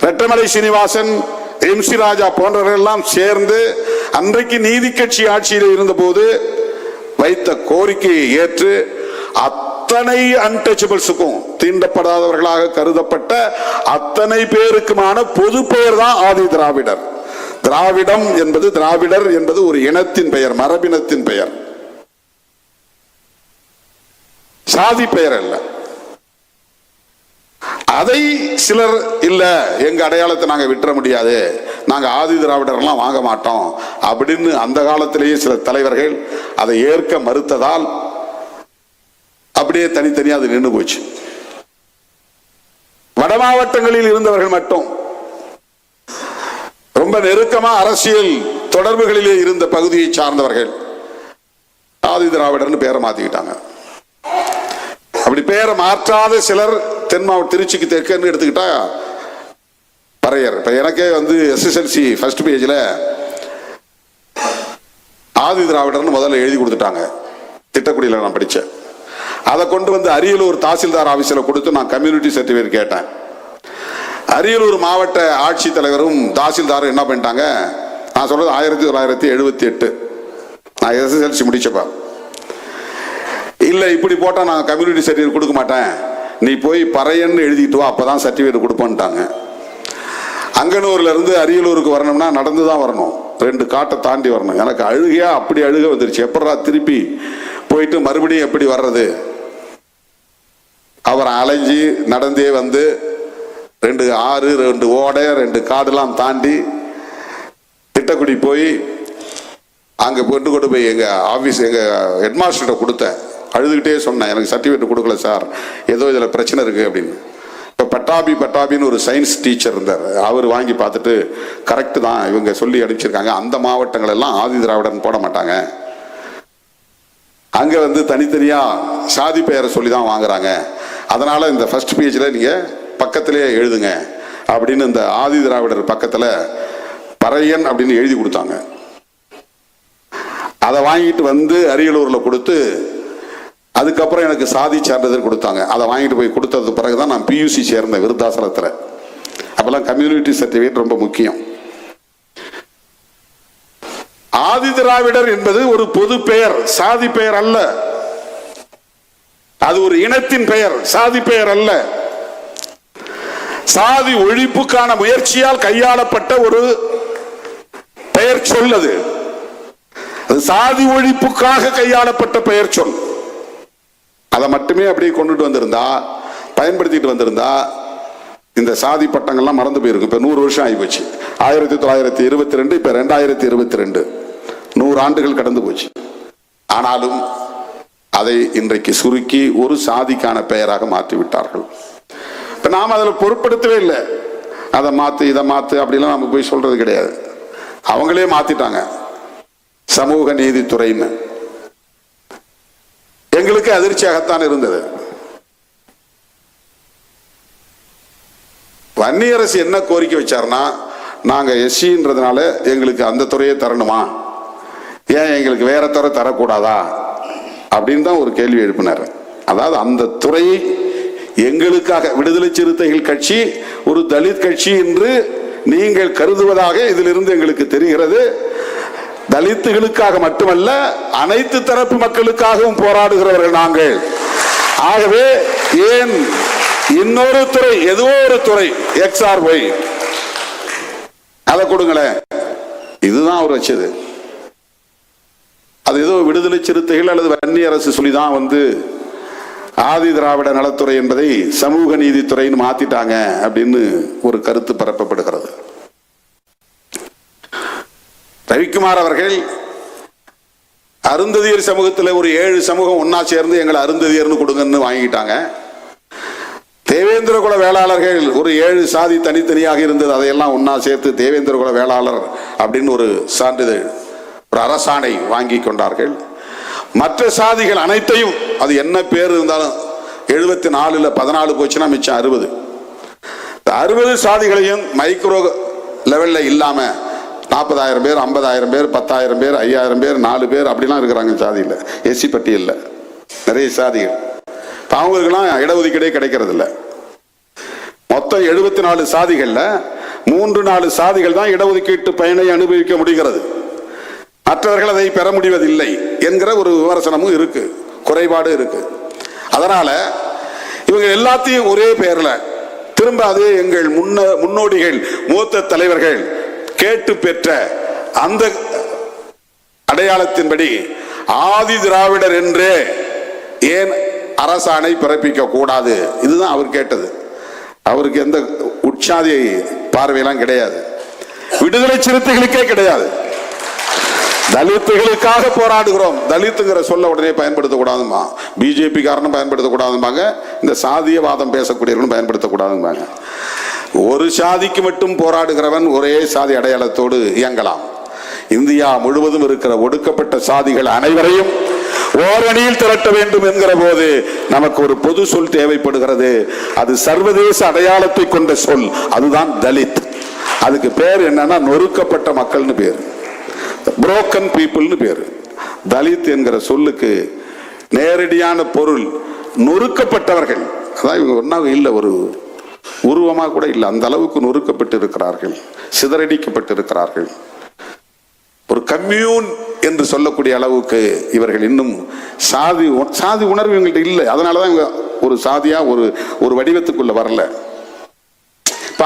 ரெட்டமலை சீனிவாசன், MC ராஜா போன்றவர்கள் எல்லாம் சேர்ந்து அன்றைக்கு நீதி கட்சி ஆட்சியில் இருந்த போது வைத்த கோரிக்கையை ஏற்று அத்தனை அன்டச்சபிள்ஸுக்கும், தீண்டப்படாதவர்களாக கருதப்பட்ட அத்தனை பேருக்குமான பொது பெயர் தான் ஆதி திராவிடர். திராவிடம் என்பது, திராவிடர் என்பது ஒரு இனத்தின் பெயர், மரபினத்தின் பெயர், சாதி பெயர் அல்ல. அதை சிலர் இல்ல, எங்க அடையாளத்தை நாங்க விட்டுற முடியாது, நாங்க ஆதி திராவிடர்லாம் வாங்க மாட்டோம் அப்படின்னு அந்த காலத்திலேயே சில தலைவர்கள் அதை ஏற்க மறுத்ததால் அப்படியே தனித்தனியா அது நின்று போச்சு. வட மாவட்டங்களில் இருந்தவர்கள் மட்டும், ரொம்ப நெருக்கமா அரசியல் தொடர்புகளிலே இருந்த பகுதியை சார்ந்தவர்கள் ஆதி திராவிடர்னு பேரை மாத்திக்கிட்டாங்க. அப்படி பேரை மாற்றாத சிலர் தென் மாவட்ட, திருச்சிக்கு தெற்குன்னு எடுத்துக்கிட்டா பறையர். இப்ப எனக்கே SSLC ஃபர்ஸ்ட் பேஜ்ல ஆதி திராவிடர்னு முதல்ல எழுதி கொடுத்துட்டாங்க. திட்டக்குடியில் நான் படித்தேன். அதை கொண்டு வந்து அரியலூர் தாசில்தார் ஆபீஸில் கொடுத்து நான் கம்யூனிட்டி சர்டிஃபிகேட் கேட்டேன். அரியலூர் மாவட்ட ஆட்சித்தலைவரும் தாசில்தாரும் என்ன பண்ணிட்டாங்க, நான் சொல்றது 1978, நான் SSLC முடிச்சப்ப, இல்ல இப்படி போட்டா நான் கம்யூனிட்டி சர்டிஃபிகேட் கொடுக்க மாட்டேன், நீ போய் பறையன்னு எழுதிட்டு வா, அப்பதான் சர்டிஃபிகேட் கொடுப்பேன்ட்டாங்க. அங்கனூர்ல இருந்து அரியலூருக்கு வரணும்னா நடந்து தான் வரணும், 2 காட்டை தாண்டி வரணும். எனக்கு அழுகையா அப்படி அழுக வந்துருச்சு. எப்படா திருப்பி போயிட்டு மறுபடியும் எப்படி வர்றது? அவர் அலைஞ்சி நடந்தே வந்து 2 ஆறு, 2 ஓடை, 2 காடுலாம் தாண்டி திட்டக்குடி போய் அங்க கொண்டு போய் எங்க ஆபீஸ், எங்க ஹெட்மாஸ்டர்கிட்ட கொடுத்தேன். அழுதுகிட்டே சொன்னேன், எனக்கு சர்டிஃபிகேட் கொடுக்கல சார், ஏதோ இதில் பிரச்சனை இருக்குது அப்படின்னு. இப்போ பட்டாபின்னு ஒரு சயின்ஸ் டீச்சர் இருந்தார், அவர் வாங்கி பார்த்துட்டு கரெக்டு தான் இவங்க சொல்லி அனுப்பிச்சிருக்காங்க, அந்த மாவட்டங்கள் எல்லாம் ஆதி திராவிடன் போட மாட்டாங்க, அங்கே வந்து தனித்தனியாக சாதி பெயரை சொல்லி தான் வாங்குறாங்க, அதனால் இந்த ஃபர்ஸ்ட் பேஜில் நீங்கள் பக்கத்திலே எழுதுங்க அப்படின்னு இந்த ஆதி திராவிடர் பக்கத்தில் பறையன் அப்படின்னு எழுதி கொடுத்தாங்க. அதை வாங்கிட்டு வந்து அரியலூரில் கொடுத்து அதுக்கப்புறம் எனக்கு சாதி சான்றிதழ் கொடுத்தாங்க. அதை வாங்கிட்டு போய் கொடுத்தது பிறகுதான் நான் பியூசி சேர்ந்தேன் விருத்தாசலத்தில். அப்பெல்லாம் கம்யூனிட்டி சர்டிஃபிகேட் ரொம்ப முக்கியம். ஆதி திராவிடர் என்பது ஒரு பொது பெயர், சாதி பெயர் அல்ல. அது ஒரு இனத்தின் பெயர், சாதி பெயர் அல்ல. சாதி ஒழிப்புக்கான முயற்சியால் கையாளப்பட்ட ஒரு பெயர் சொல். அது சாதி ஒழிப்புக்காக கையாளப்பட்ட பெயர் சொல். அதை மட்டுமே அப்படியே கொண்டுட்டு வந்திருந்தா, பயன்படுத்திட்டு வந்திருந்தா, இந்த சாதி பட்டங்கள்லாம் மறந்து போயிருக்கும். இப்ப 100 வருஷம் ஆகி போச்சு. 1922, இப்ப 2022, 100 ஆண்டுகள் கடந்து போச்சு. ஆனாலும் அதை இன்றைக்கு சுருக்கி ஒரு சாதிக்கான பெயராக மாற்றிவிட்டார்கள். இப்ப நாம் அதில் பொருட்படுத்தவே இல்லை. அதை மாத்து இதை மாத்து அப்படிலாம் நம்ம போய் சொல்றது கிடையாது. அவங்களே மாத்திட்டாங்க சமூக நீதித்துறைன்னு. எங்களுக்கு அதிர்ச்சியாகத்தான் இருந்தது. வன்னியரசு என்ன கோரிக்கை வச்சார்னா, நாங்க எஸ்சின்றதுனால எங்களுக்கு அந்த துறையை தரணுமா, ஏன் எங்களுக்கு வேற துறை தரக்கூடாதா அப்படின்னு தான் ஒரு கேள்வி எழுப்பினார். அதாவது அந்த துறையை எங்களுக்காக, விடுதலை சிறுத்தைகள் கட்சி ஒரு தலித் கட்சி என்று நீங்கள் கருதுவதாக இதிலிருந்து எங்களுக்கு தெரிகிறது. தலித்துகளுக்காக மட்டுமல்ல, அனைத்து தரப்பு மக்களுக்காகவும் போராடுகிறவர்கள் நாங்கள். ஆகவே ஏன் இன்னொரு துறை, ஏதோ ஒரு துறை XRY அதை கொடுங்களேன், இதுதான் அவர் வச்சது. அது ஏதோ விடுதலை சிறுத்தைகள் அல்லது வன்னியரசு சொல்லிதான் வந்து ஆதி திராவிட நலத்துறை என்பதை சமூக நீதித்துறைன்னு மாத்திட்டாங்க அப்படின்னு ஒரு கருத்து பரப்பப்படுகிறது. ரவிக்குமார் அவர்கள் அருந்ததியர் சமூகத்தில் ஒரு 7 சமூகம் ஒன்னா சேர்ந்து எங்களை அருந்ததியர்னு கொடுங்கன்னு வாங்கிட்டாங்க. தேவேந்திர குல வேளாளர்கள் ஒரு 7 சாதி தனித்தனியாக இருந்தது, அதையெல்லாம் ஒன்னா சேர்த்து தேவேந்திர குல வேளாளர் அப்படின்னு ஒரு சான்றிதழ், ஒரு அரசாணை வாங்கி கொண்டார்கள். மற்ற சாதிகள் அனைத்தையும், அது என்ன பேர் இருந்தாலும் 74 14 போச்சுன்னா மிச்சம் 60. 60 சாதிகளையும் மைக்ரோ லெவல்ல இல்லாம 40,000 பேர், 50,000 பேர், 10,000 பேர், 5,000 பேர், 4 பேர் அப்படிலாம் இருக்கிறாங்க சாதியில், எஸ்சி பட்டியலில் நிறைய சாதிகள். அவங்களுக்கெல்லாம் இடஒதுக்கீடே கிடைக்கிறது இல்லை. மொத்தம் 74 சாதிகள்ல 3-4 சாதிகள் தான் இடஒதுக்கீட்டு பயனை அனுபவிக்க முடிகிறது, மற்றவர்கள் அதை பெற முடிவதில்லை என்கிற ஒரு விமர்சனமும் இருக்கு, குறைபாடு இருக்கு. அதனால இவங்க எல்லாத்தையும் ஒரே பெயர்ல திரும்ப அதே எங்கள் முன்னோடிகள் மூத்த தலைவர்கள் கேட்டு பெற்ற அந்த அடையாளத்தின்படி ஆதி திராவிடர் என்றே ஏன் அரசாணை பிறப்பிக்க கூடாது, இதுதான் அவர் கேட்டது. அவருக்கு எந்த உட்சாதி பார்வையெல்லாம் கிடையாது, விடுதலை சிறுத்தைகளுக்கே கிடையாது. தலித்துகளுக்காக போராடுகிறோம், தலித்துங்கிற சொல்ல உடனே பயன்படுத்தக்கூடாதுமா, பிஜேபி காரணம் பயன்படுத்தக்கூடாதும்பாங்க, இந்த சாதியவாதம் பேசக்கூடியவர்களும் பயன்படுத்தக்கூடாதும்பாங்க. ஒரு சாதிக்கு மட்டும் போராடுகிறவன் ஒரே சாதி அடையாளத்தோடு இயங்கலாம். இந்தியா முழுவதும் இருக்கிற ஒடுக்கப்பட்ட சாதிகள் அனைவரையும் ஓரணியில் திரட்ட வேண்டும் என்கிற போது நமக்கு ஒரு பொது சொல் தேவைப்படுகிறது. அது சர்வதேச அடையாளத்தை கொண்ட சொல், அதுதான் தலித். அதுக்கு பேர் என்னன்னா நொறுக்கப்பட்ட மக்கள்னு பேர், புரோக்கன் பீப்புள்னு பேரு. தலித் என்கிற சொல்லுக்கு நேரடியான பொருள் நொறுக்கப்பட்டவர்கள். அதான் இவங்க ஒன்னாக இல்லை, ஒரு உருவமா கூட இல்லை, அந்த அளவுக்கு நொறுக்கப்பட்டு இருக்கிறார்கள், சிதறடிக்கப்பட்டு இருக்கிறார்கள். ஒரு கம்யூன் என்று சொல்லக்கூடிய அளவுக்கு இவர்கள் இன்னும் சாதி உணர்வு இவங்கள்ட்ட இல்லை. அதனாலதான் இவங்க ஒரு சாதியா ஒரு வடிவத்துக்குள்ள வரல.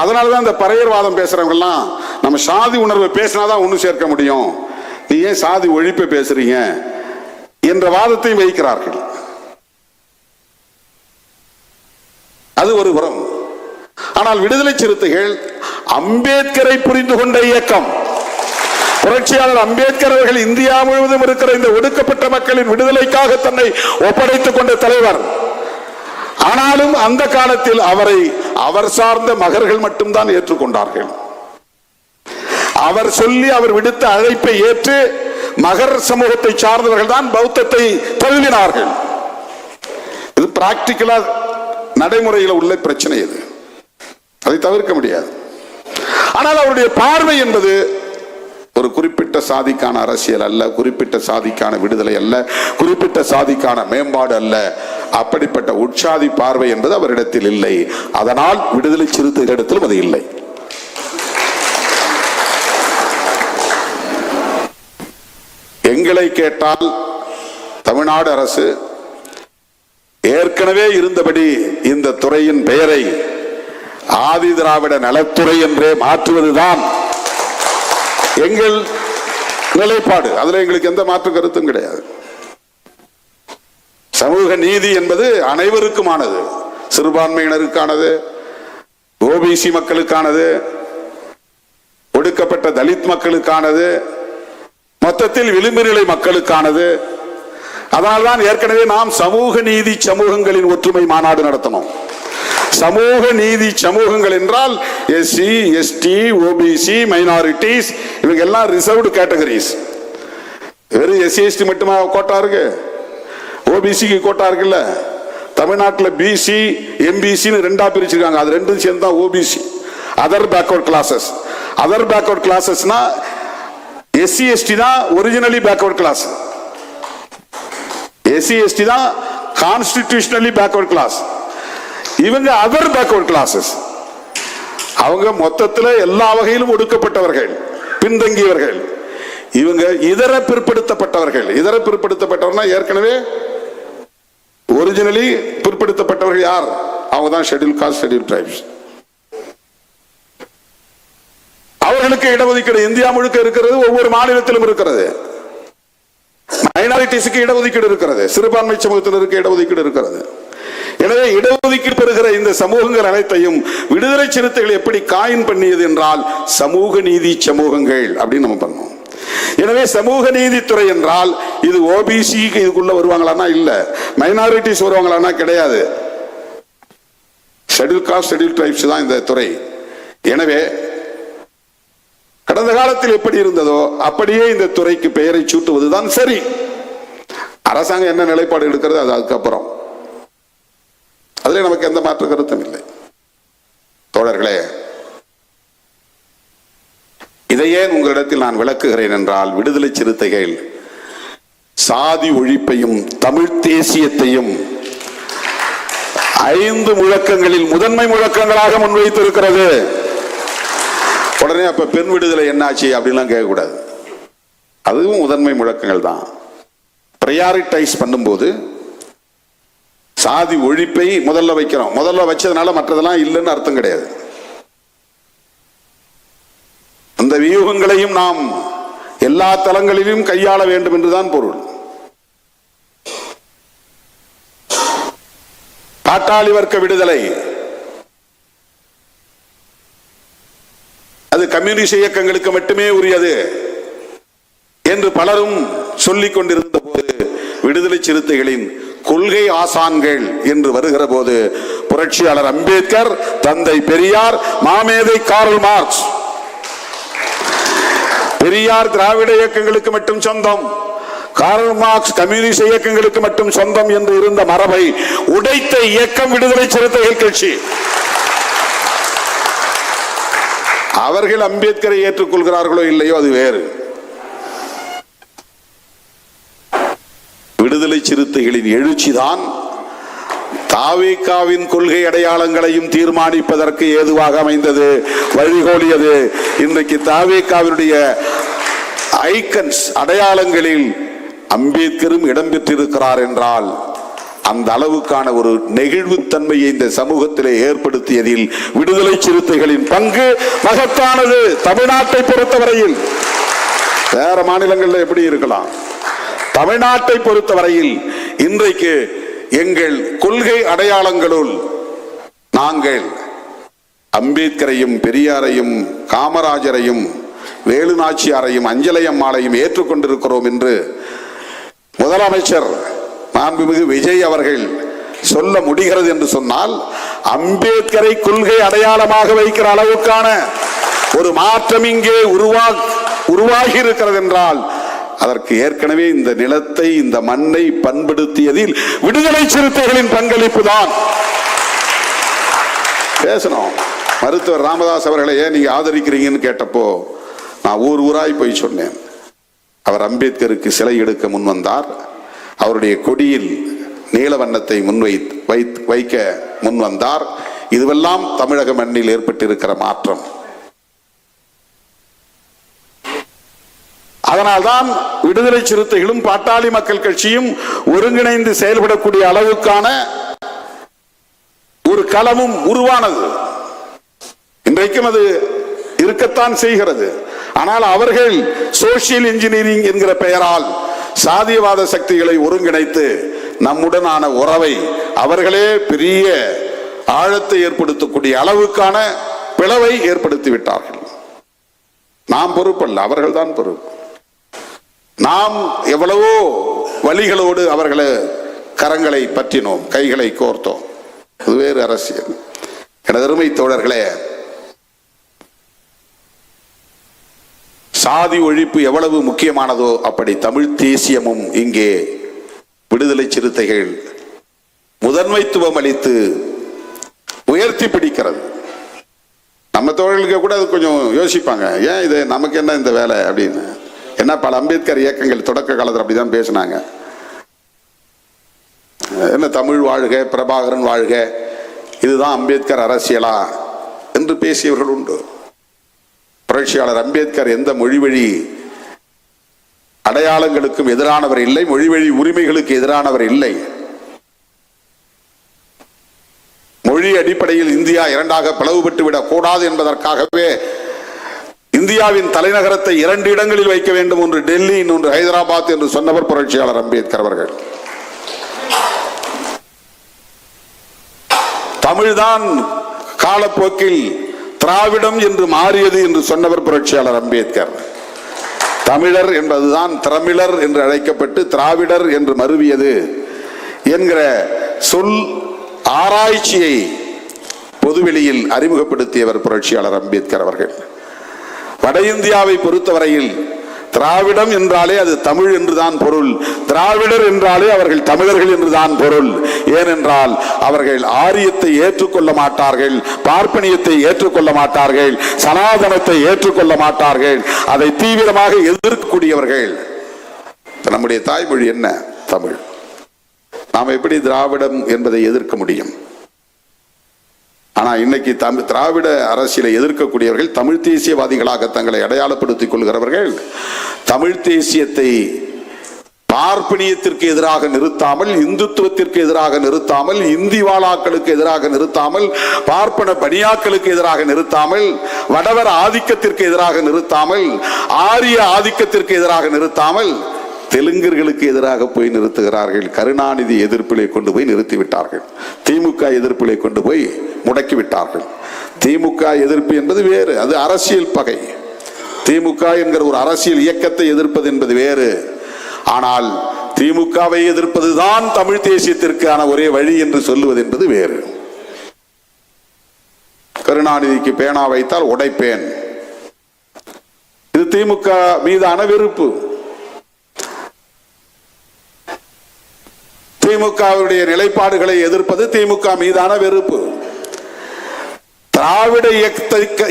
அதனாலதான் இந்த பறையர்வாதம் பேசுறவங்க எல்லாம் நம்ம சாதி உணர்வை பேசினாதான் ஒண்ணு சேர்க்க முடியும், நீ ஏன் சாதி ஒழிப்பை பேசுறீங்க என்ற வாதத்தை வைக்கிறார்கள். அது ஒரு புறம். ஆனால் விடுதலை சிறுத்தைகள் அம்பேத்கரை புரிந்து கொண்ட இயக்கம், புரட்சியாளர் அம்பேத்கர் அவர்கள் இந்தியா முழுவதும் இருக்கிற இந்த ஒடுக்கப்பட்ட மக்களின் விடுதலைக்காக தன்னை ஒப்படைத்துக் கொண்ட தலைவர். ஆனாலும் அந்த காலத்தில் அவரை அவர் சார்ந்த மகர்கள் மட்டும்தான் ஏற்றுக்கொண்டார்கள். அவர் சொல்லி அவர் விடுத்த அழைப்பை ஏற்று மகர் சமூகத்தை சார்ந்தவர்கள் தான் பௌத்தத்தை தழுவினார்கள். இது பிராக்டிகலா நடைமுறையில் உள்ள பிரச்சனை. இது அதை தவிர்க்க முடியாது. ஆனால் அவருடைய பார்வை என்பது ஒரு குறிப்பிட்ட சாதிக்கான அரசியல் அல்ல, குறிப்பிட்ட சாதிக்கான விடுதலை அல்ல, குறிப்பிட்ட சாதிக்கான மேம்பாடு அல்ல. அப்படிப்பட்ட உட்சாதி பார்வை என்பது அவரிடத்தில் இல்லை. அதனால் விடுதலை சிறுத்தைகளிடத்திலும் அது இல்லை. எங்களை கேட்டால் தமிழ்நாடு அரசு ஏற்கனவே இருந்தபடி இந்த துறையின் பெயரை ஆதி திராவிட நலத்துறை என்றே மாற்றுவதுதான் எங்கள் நிலைப்பாடு. அதுல எங்களுக்கு எந்த மாற்று கருத்தும் கிடையாது. சமூக நீதி என்பது அனைவருக்குமானது, சிறுபான்மையினருக்கானது, ஓபிசி மக்களுக்கானது, ஒடுக்கப்பட்ட தலித் மக்களுக்கானது, மொத்தத்தில் விளிம்பு நிலை மக்களுக்கானது. அதனால்தான் ஏற்கனவே நாம் சமூக நீதி சமூகங்களின் ஒற்றுமை மாநாடு நடத்தணும். சமூக நீதி சமூகங்கள் என்றால் எஸ்சி, எஸ்டி, ஓபிசி, மைனாரிட்டிஸ், இவங்க எல்லாம் ரிசர்வ்டு கேட்டகரிஸ். வெறும் எஸ்சி எஸ்டி மட்டுமா கோட்டா இருக்கு? ஓபிசிக்கு கோட்டா இருக்குல்ல. தமிழ்நாட்டில் பிசி, எம்பிசின்னு ரெண்டா பிரிச்சிருக்காங்க. அது ரெண்டும் சேர்ந்து தான் OBC, other backward classes. Other backward கிளாஸஸ்னா எஸ்சி எஸ்டி தான் originally backward class. SC ST தான் கான்ஸ்டிடியூஷனலி பேக்வர்ட் கிளாஸ். இவங்க அதர் பேக்வர்ட் கிளாஸஸ். அவங்க மொத்தத்தில் எல்லா வகையிலும் ஒடுக்கப்பட்டவர்கள், பின்தங்கியவர்கள். இவங்க இதர பிற்படுத்தப்பட்டவர்கள். இதர பிற்படுத்தப்பட்டவர்னா ஏற்கனவே ஒரிஜினலி பிற்படுத்தப்பட்டவர்கள் யார்? அவங்க தான் ஷெட்யூல் காஸ்ட், ஷெட்யூல் டிரைப்ஸ். அவர்களுக்கு இடஒதுக்கீடு இந்தியா முழுக்க இருக்கிறது, ஒவ்வொரு மாநிலத்திலும் இருக்கிறது. மைனாரிட்டிஸுக்கு இடஒதுக்கீடு இருக்கிறது, சிறுபான்மை சமூகத்தினருக்கு இடஒதுக்கீடு இருக்கிறது. எனவே இடஒதுக்கீடு பெறுகிற இந்த சமூகங்கள் அனைத்தையும் விடுதலை சிறுத்தைகள் எப்படி காயின் பண்ணியது என்றால் சமூக நீதி சமூகங்கள் அப்படின்னு நம்ம பண்ணோம். எனவே சமூக நீதித்துறை என்றால் இது ஓபிசி இதுக்குள்ள வருவாங்களான்னா இல்ல, மைனாரிட்டிஸ் வருவாங்களான்னா கிடையாது. ஷெட்யூல் காஸ்ட், ஷெட்யூல் டிரைப்ஸ் தான் இந்த துறை. எனவே கடந்த காலத்தில் எப்படி இருந்ததோ அப்படியே இந்த துறைக்கு பெயரை சூட்டுவதுதான் சரி. அரசாங்கம் என்ன நிலைப்பாடு எடுக்கிறது அது அதுக்கப்புறம். அதுல நமக்கு எந்த மாற்று கருத்தும் இல்லை. தோழர்களே, இதையே உங்களிடத்தில் நான் விளக்குகிறேன் என்றால் விடுதலை சிறுத்தைகள் சாதி ஒழிப்பையும் தமிழ் தேசியத்தையும் 5 முழக்கங்களில் முதன்மை முழக்கங்களாக முன்வைத்திருக்கிறது. உடனே அப்ப பெண் விடுதலை என்னாச்சு அப்படின்லாம் கேட்கக்கூடாது. அதுவும் முதன்மை முழக்கங்கள் தான். பிரையாரிட்டைஸ் பண்ணும்போது சாதி ஒழிப்பை முதல்ல வைக்கிறோம். முதல்ல வச்சதுனால மற்றதெல்லாம் இல்லைன்னு அர்த்தம் கிடையாது. அந்த வியூகங்களையும் நாம் எல்லா தளங்களிலும் கையாள வேண்டும் என்றுதான் பொருள். பாட்டாளி வர்க்க விடுதலை அது கம்யூனிஸ்ட் இயக்கங்களுக்கு மட்டுமே உரியது என்று பலரும் சொல்லிக் கொண்டிருந்த போது விடுதலை சிறுத்தைகளின் கொள்கை ஆசான்கள் என்று வருகிற போது புரட்சியாளர் அம்பேத்கர், தந்தை பெரியார், மாமேதை கார்ல் மார்க்ஸ், பெரியார் திராவிட இயக்கங்களுக்கு மட்டும் சொந்தம், கார்ல் மார்க்ஸ் கம்யூனிஸ்ட் இயக்கங்களுக்கு மட்டும் சொந்தம் என்று இருந்த மரபை உடைத்த இயக்கம் விடுதலை சிறுத்தைகள் கட்சி. அவர்கள் அம்பேத்கரை ஏற்றுக்கொள்கிறார்களோ இல்லையோ அது வேறு. விடுதலை சிறுத்தைகளின் எழுச்சிதான் தாவேகாவின் கொள்கை அடையாளங்களையும் தீர்மானிப்பதற்கு ஏதுவாக அமைந்தது, வழிகோலியது. இன்றைக்கு தாவேகாவினுடைய ஐக்கன்ஸ் அடையாளங்களில் அம்பேத்கரும் இடம்பெற்றிருக்கிறார் என்றால் அந்த அளவுக்கான ஒரு நெகிழ்வுத்தன்மையை இந்த சமூகத்திலே ஏற்படுத்தியதில் விடுதலை சிறுத்தைகளின் பங்கு மகத்தானது. தமிழ்நாட்டை பொறுத்தவரையில் வேற மாநிலங்களில் எப்படி இருக்கலாம், தமிழ்நாட்டை பொறுத்தவரையில் இன்றைக்கு எங்கள் கொள்கை அடையாளங்களுள் நாங்கள் அம்பேத்கரையும் பெரியாரையும் காமராஜரையும் வேலு நாச்சியாரையும் அஞ்சலை அம்மாளையும் ஏற்றுக்கொண்டிருக்கிறோம் என்று முதலமைச்சர் மாண்புமிகு விஜய் அவர்கள் சொல்ல முடிகிறது என்று சொன்னால், அம்பேத்கரை கொள்கை அடையாளமாக வைக்கிற அளவுக்கான ஒரு மாற்றம் இங்கே உருவாகி இருக்கிறது என்றால், அதற்கு ஏற்கனவே இந்த நிலத்தை, இந்த மண்ணை பண்படுத்தியதில் விடுதலை சிறுத்தைகளின் பங்களிப்பு தான். பேசணும். மருத்துவர் ராமதாஸ் அவர்களை ஏன் நீங்க ஆதரிக்கிறீங்கன்னு கேட்டப்போ நான் ஊராய் போய் சொன்னேன். அவர் அம்பேத்கருக்கு சிலை எடுக்க முன் வந்தார். அவருடைய கொடியில் நீல வண்ணத்தை வைக்க முன் வந்தார். இதுவெல்லாம் தமிழக மண்ணில் ஏற்பட்டிருக்கிற மாற்றம். அதனால்தான் விடுதலை சிறுத்தைகளும் பாட்டாளி மக்கள் கட்சியும் ஒருங்கிணைந்து செயல்படக்கூடிய அளவுக்கான ஒரு களமும் உருவானது. இன்றைக்கும் அது இருக்கத்தான் செய்கிறது. ஆனால் அவர்கள் சோசியல் இன்ஜினியரிங் என்கிற பெயரால் சாதியவாத சக்திகளை ஒருங்கிணைத்து நம்முடனான உறவை அவர்களே பெரிய ஆழத்தை ஏற்படுத்தக்கூடிய அளவுக்கான பிளவை ஏற்படுத்தி விட்டார்கள். நாம் பொறுப்பல்ல, அவர்கள் தான் பொறுப்பு. நாம் எவ்வளவோ வழிகளோடு அவர்களை கரங்களை பற்றினோம், கைகளை கோர்த்தோம். அது வேறு அரசியல். எனது அருமை தோழர்களே, சாதி ஒழிப்பு எவ்வளவு முக்கியமானதோ அப்படி தமிழ் தேசியமும் இங்கே விடுதலை சிறுத்தைகள் முதன்மைத்துவம் அளித்து உயர்த்தி பிடிக்கிறது. நம்ம தோழர்களுக்கு கூட அது கொஞ்சம் யோசிப்பாங்க, ஏன் இது நமக்கு என்ன இந்த வேலை அப்படின்னு. என்ன பல அம்பேத்கர் இயக்கங்கள் தொடக்க காலத்தில் அப்படிதான் பேசினாங்க. என்ன தமிழ் வாழ்க, பிரபாகரன் வாழ்க, இதுதான் அம்பேத்கர் அரசியலா என்று பேசியவர்கள் உண்டு. புரட்சியாளர் அம்பேத்கர் எந்த மொழிவழி அடையாளங்களுக்கும் எதிரானவர் இல்லை, மொழிவழி உரிமைகளுக்கு எதிரானவர் இல்லை. மொழி அடிப்படையில் இந்தியா இரண்டாக பிளவுபட்டு விடக் கூடாது என்பதற்காகவே இந்தியாவின் தலைநகரத்தை 2 இடங்களில் வைக்க வேண்டும், ஒன்று டெல்லி, இன்னொன்று ஹைதராபாத் என்று சொன்னவர் புரட்சியாளர் அம்பேத்கர் அவர்கள். தமிழ்தான் காலப்போக்கில் திராவிடம் என்று மாறியது என்று சொன்னவர் புரட்சியாளர் அம்பேத்கர். தமிழர் என்பதுதான் திரமிழர் என்று அழைக்கப்பட்டு திராவிடர் என்று மருவியது என்கிற சொல் ஆராய்ச்சியை பொதுவெளியில் அறிமுகப்படுத்தியவர் புரட்சியாளர் அம்பேத்கர் அவர்கள். வட இந்தியாவை பொறுத்தவரையில் திராவிடம் என்றாலே அது தமிழ் என்றுதான் பொருள், திராவிடர் என்றாலே அவர்கள் தமிழர்கள் என்றுதான் பொருள். ஏனென்றால் அவர்கள் ஆரியத்தை ஏற்றுக்கொள்ள மாட்டார்கள், பார்ப்பனியத்தை ஏற்றுக்கொள்ள மாட்டார்கள், சனாதனத்தை ஏற்றுக்கொள்ள மாட்டார்கள், அதை தீவிரமாக எதிர்க்கக்கூடியவர்கள். நம்முடைய தாய்மொழி என்ன? தமிழ். நாம் எப்படி திராவிடம் என்பதை எதிர்க்க முடியும்? ஆனா இன்னைக்கு திராவிட அரசியலை எதிர்க்கக்கூடியவர்கள் தமிழ் தேசியவாதிகளாக தங்களை அடையாளப்படுத்திக் கொள்கிறவர்கள் தமிழ் தேசியத்தை பார்ப்பனியத்திற்கு எதிராக நிறுத்தாமல், இந்துத்துவத்திற்கு எதிராக நிறுத்தாமல், இந்தி வாழாக்களுக்கு எதிராக நிறுத்தாமல், பார்ப்பன பனியாக்களுக்கு எதிராக நிறுத்தாமல், வடவர் ஆதிக்கத்திற்கு எதிராக நிறுத்தாமல், ஆரிய ஆதிக்கத்திற்கு எதிராக நிறுத்தாமல் தெலுங்கர்களுக்கு எதிராக போய் நிறுத்துகிறார்கள். கருணாநிதி எதிர்ப்பிலே கொண்டு போய் நிறுத்திவிட்டார்கள். திமுக எதிர்ப்பிலே கொண்டு போய் முடக்கிவிட்டார்கள். திமுக எதிர்ப்பு என்பது வேறு, அது அரசியல் பகை. திமுக என்கிற ஒரு அரசியல் இயக்கத்தை எதிர்ப்பது என்பது வேறு. ஆனால் திமுகவை எதிர்ப்பதுதான் தமிழ் தேசியத்திற்கான ஒரே வழி என்று சொல்லுவது என்பது வேறு. கருணாநிதிக்கு பேனா வைத்தால் உடைப்பேன், இது திமுக மீதான வெறுப்பு. திமுகவுடைய நிலைப்பாடுகளை எதிர்ப்பது திமுக மீதான வெறுப்பு. திராவிட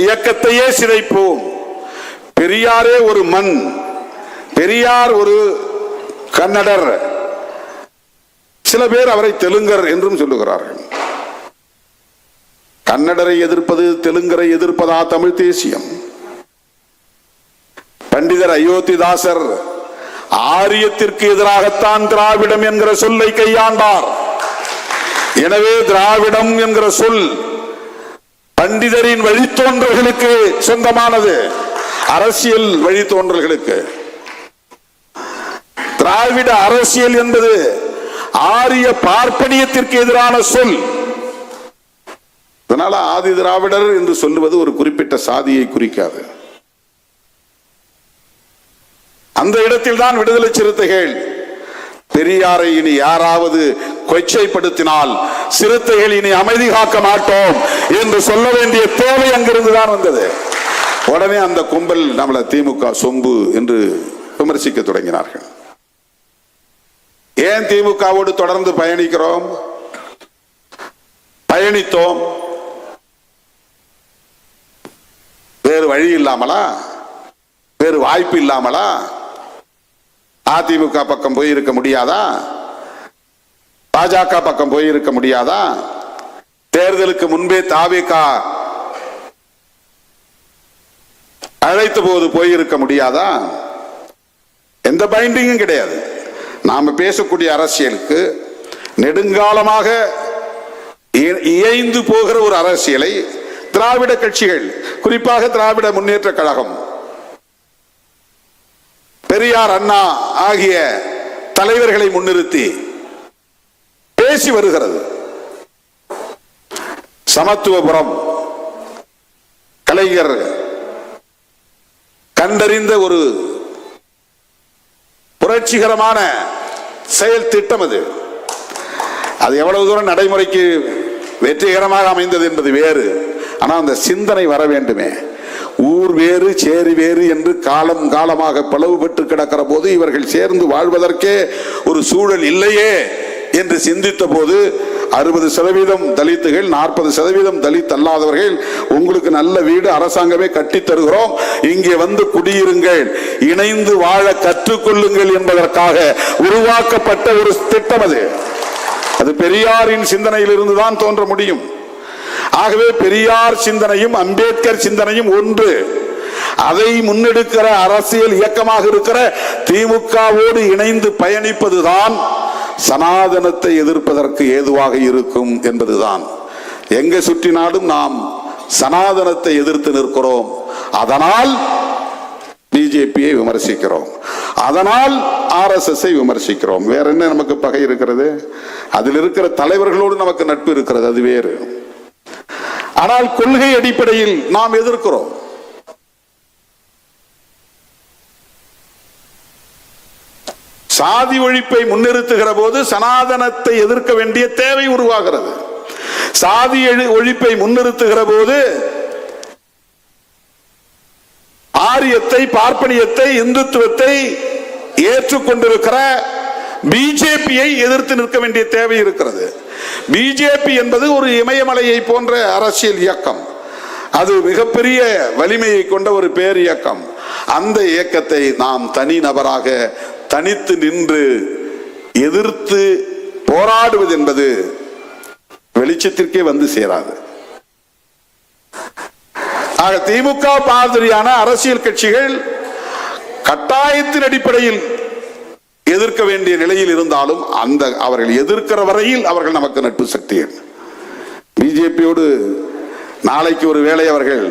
இயக்கத்தையே சிதைப்போம். பெரியாரே ஒரு மண், பெரியார் ஒரு கன்னடர், சில பேர் அவரை தெலுங்கர் என்றும் சொல்லுகிறார்கள். கன்னடரை எதிர்ப்பது, தெலுங்கரை எதிர்ப்பதா தமிழ் தேசியம்? பண்டிதர் அயோத்திதாசர் ஆரியத்திற்கு எதிராகத்தான் திராவிடம் என்கிற சொல்லை கையாண்டார். எனவே திராவிடம் என்கிற சொல் பண்டிதரின் வழித்தோன்றல்களுக்கு சொந்தமானது, அரசியல் வழித்தோன்றல்களுக்கு. திராவிட அரசியல் என்பது ஆரிய பார்ப்பனியத்திற்கு எதிரான சொல். அதனால ஆதி திராவிடர் என்று சொல்லுவது ஒரு குறிப்பிட்ட சாதியை குறிக்காது. அந்த இடத்தில் தான் விடுதலை சிறுத்தைகள் பெரியாரை இனி யாராவது கொச்சைப்படுத்தினால் சிறுத்தைகள் இனி அமைதி காக்க மாட்டோம் என்று சொல்ல வேண்டிய தேவை அங்கிருந்துதான் வந்தது. உடனே அந்த கும்பல் நம்மள திமுக சொம்பு என்று விமர்சிக்க தொடங்கினார்கள். ஏன் திமுகவோடு தொடர்ந்து பயணித்தோம்? வேறு வழி இல்லாமலா? வேறு வாய்ப்பு இல்லாமலா? அதிமுக பக்கம் போயிருக்க முடியாதா? பாஜக பக்கம் போயிருக்க முடியாதா? தேர்தலுக்கு முன்பே தாவேக அழைத்த போது போயிருக்க முடியாதா? எந்த பைண்டிங்கும் கிடையாது. நாம பேசக்கூடிய அரசியலுக்கு நெடுங்காலமாக இயைந்து போகிற ஒரு அரசியலை திராவிட கட்சிகள், குறிப்பாக திராவிட முன்னேற்ற கழகம், பெரியார், அண்ணா ஆகிய தலைவர்களை முன்னிறுத்தி பேசி வருகிறது. சமத்துவபுரம் கலைஞர் கண்டறிந்த ஒரு புரட்சிகரமான செயல் திட்டம் அது. அது எவ்வளவு தூரம் நடைமுறைக்கு வெற்றிகரமாக அமைந்தது என்பது வேறு. ஆனால் அந்த சிந்தனை வர வேண்டுமே. ஊர் வேறு சேரி வேறு என்று காலம் காலமாக பிளவுபட்டு கிடக்கிற போது இவர்கள் சேர்ந்து வாழ்வதற்கே ஒரு சூழல் இல்லையே என்று சிந்தித்த போது 60% தலித்துகள், 40% தலித் அல்லாதவர்கள், உங்களுக்கு நல்ல வீடு அரசாங்கமே கட்டி தருகிறோம், இங்கே வந்து குடியிருங்கள், இணைந்து வாழ கற்றுக்கொள்ளுங்கள் என்பதற்காக உருவாக்கப்பட்ட ஒரு திட்டம் அது. அது பெரியாரின் சிந்தனையில் இருந்துதான் தோன்ற முடியும். ஆகவே பெரியார் சிந்தனையும் அம்பேத்கர் சிந்தனையும் ஒன்று. அதை முன்னெடுக்கிற அரசியல் இயக்கமாக இருக்கிற திமுகவோடு இணைந்து பயணிப்பதுதான் சனாதனத்தை எதிர்ப்பதற்கு ஏதுவாக இருக்கும் என்பதுதான். எங்க சுற்றினாலும் நாம் சனாதனத்தை எதிர்த்து நிற்கிறோம். அதனால் பிஜேபியை விமர்சிக்கிறோம், அதனால் RSS விமர்சிக்கிறோம். வேற என்ன நமக்கு பகை இருக்கிறது? அதில் இருக்கிற தலைவர்களோடு நமக்கு நட்பு இருக்கிறது, அது வேறு. ஆனால் கொள்கை அடிப்படையில் நாம் எதிர்க்கிறோம். சாதி ஒழிப்பை முன்னிறுத்துகிற போது சனாதனத்தை எதிர்க்க வேண்டிய தேவை உருவாகிறது. சாதி ஒழிப்பை முன்னிறுத்துகிற போது ஆரியத்தை, பார்ப்பனியத்தை, இந்துத்துவத்தை ஏற்றுக்கொண்டிருக்கிற பிஜேபியை எதிர்த்து நிற்க வேண்டிய தேவை இருக்கிறது. பிஜேபி என்பது ஒரு இமயமலையை போன்ற அரசியல் இயக்கம். அது மிகப்பெரிய வலிமையை கொண்ட ஒரு பேர் இயக்கம். அந்த இயக்கத்தை நாம் தனி நபராக தனித்து நின்று எதிர்த்து போராடுவது என்பது வெளிச்சத்திற்கே வந்து சேராது. ஆக திமுக மாதிரியான அரசியல் கட்சிகள் கட்டாயத்தின் அடிப்படையில் எதிர்க்க வேண்டிய நிலையில் இருந்தாலும் அந்த அவர்கள் எதிர்க்கிற வரையில் அவர்கள் நமக்கு நட்பு சக்திகள். பிஜேபியோடு நாளைக்கு ஒரு வேளை அவர்கள்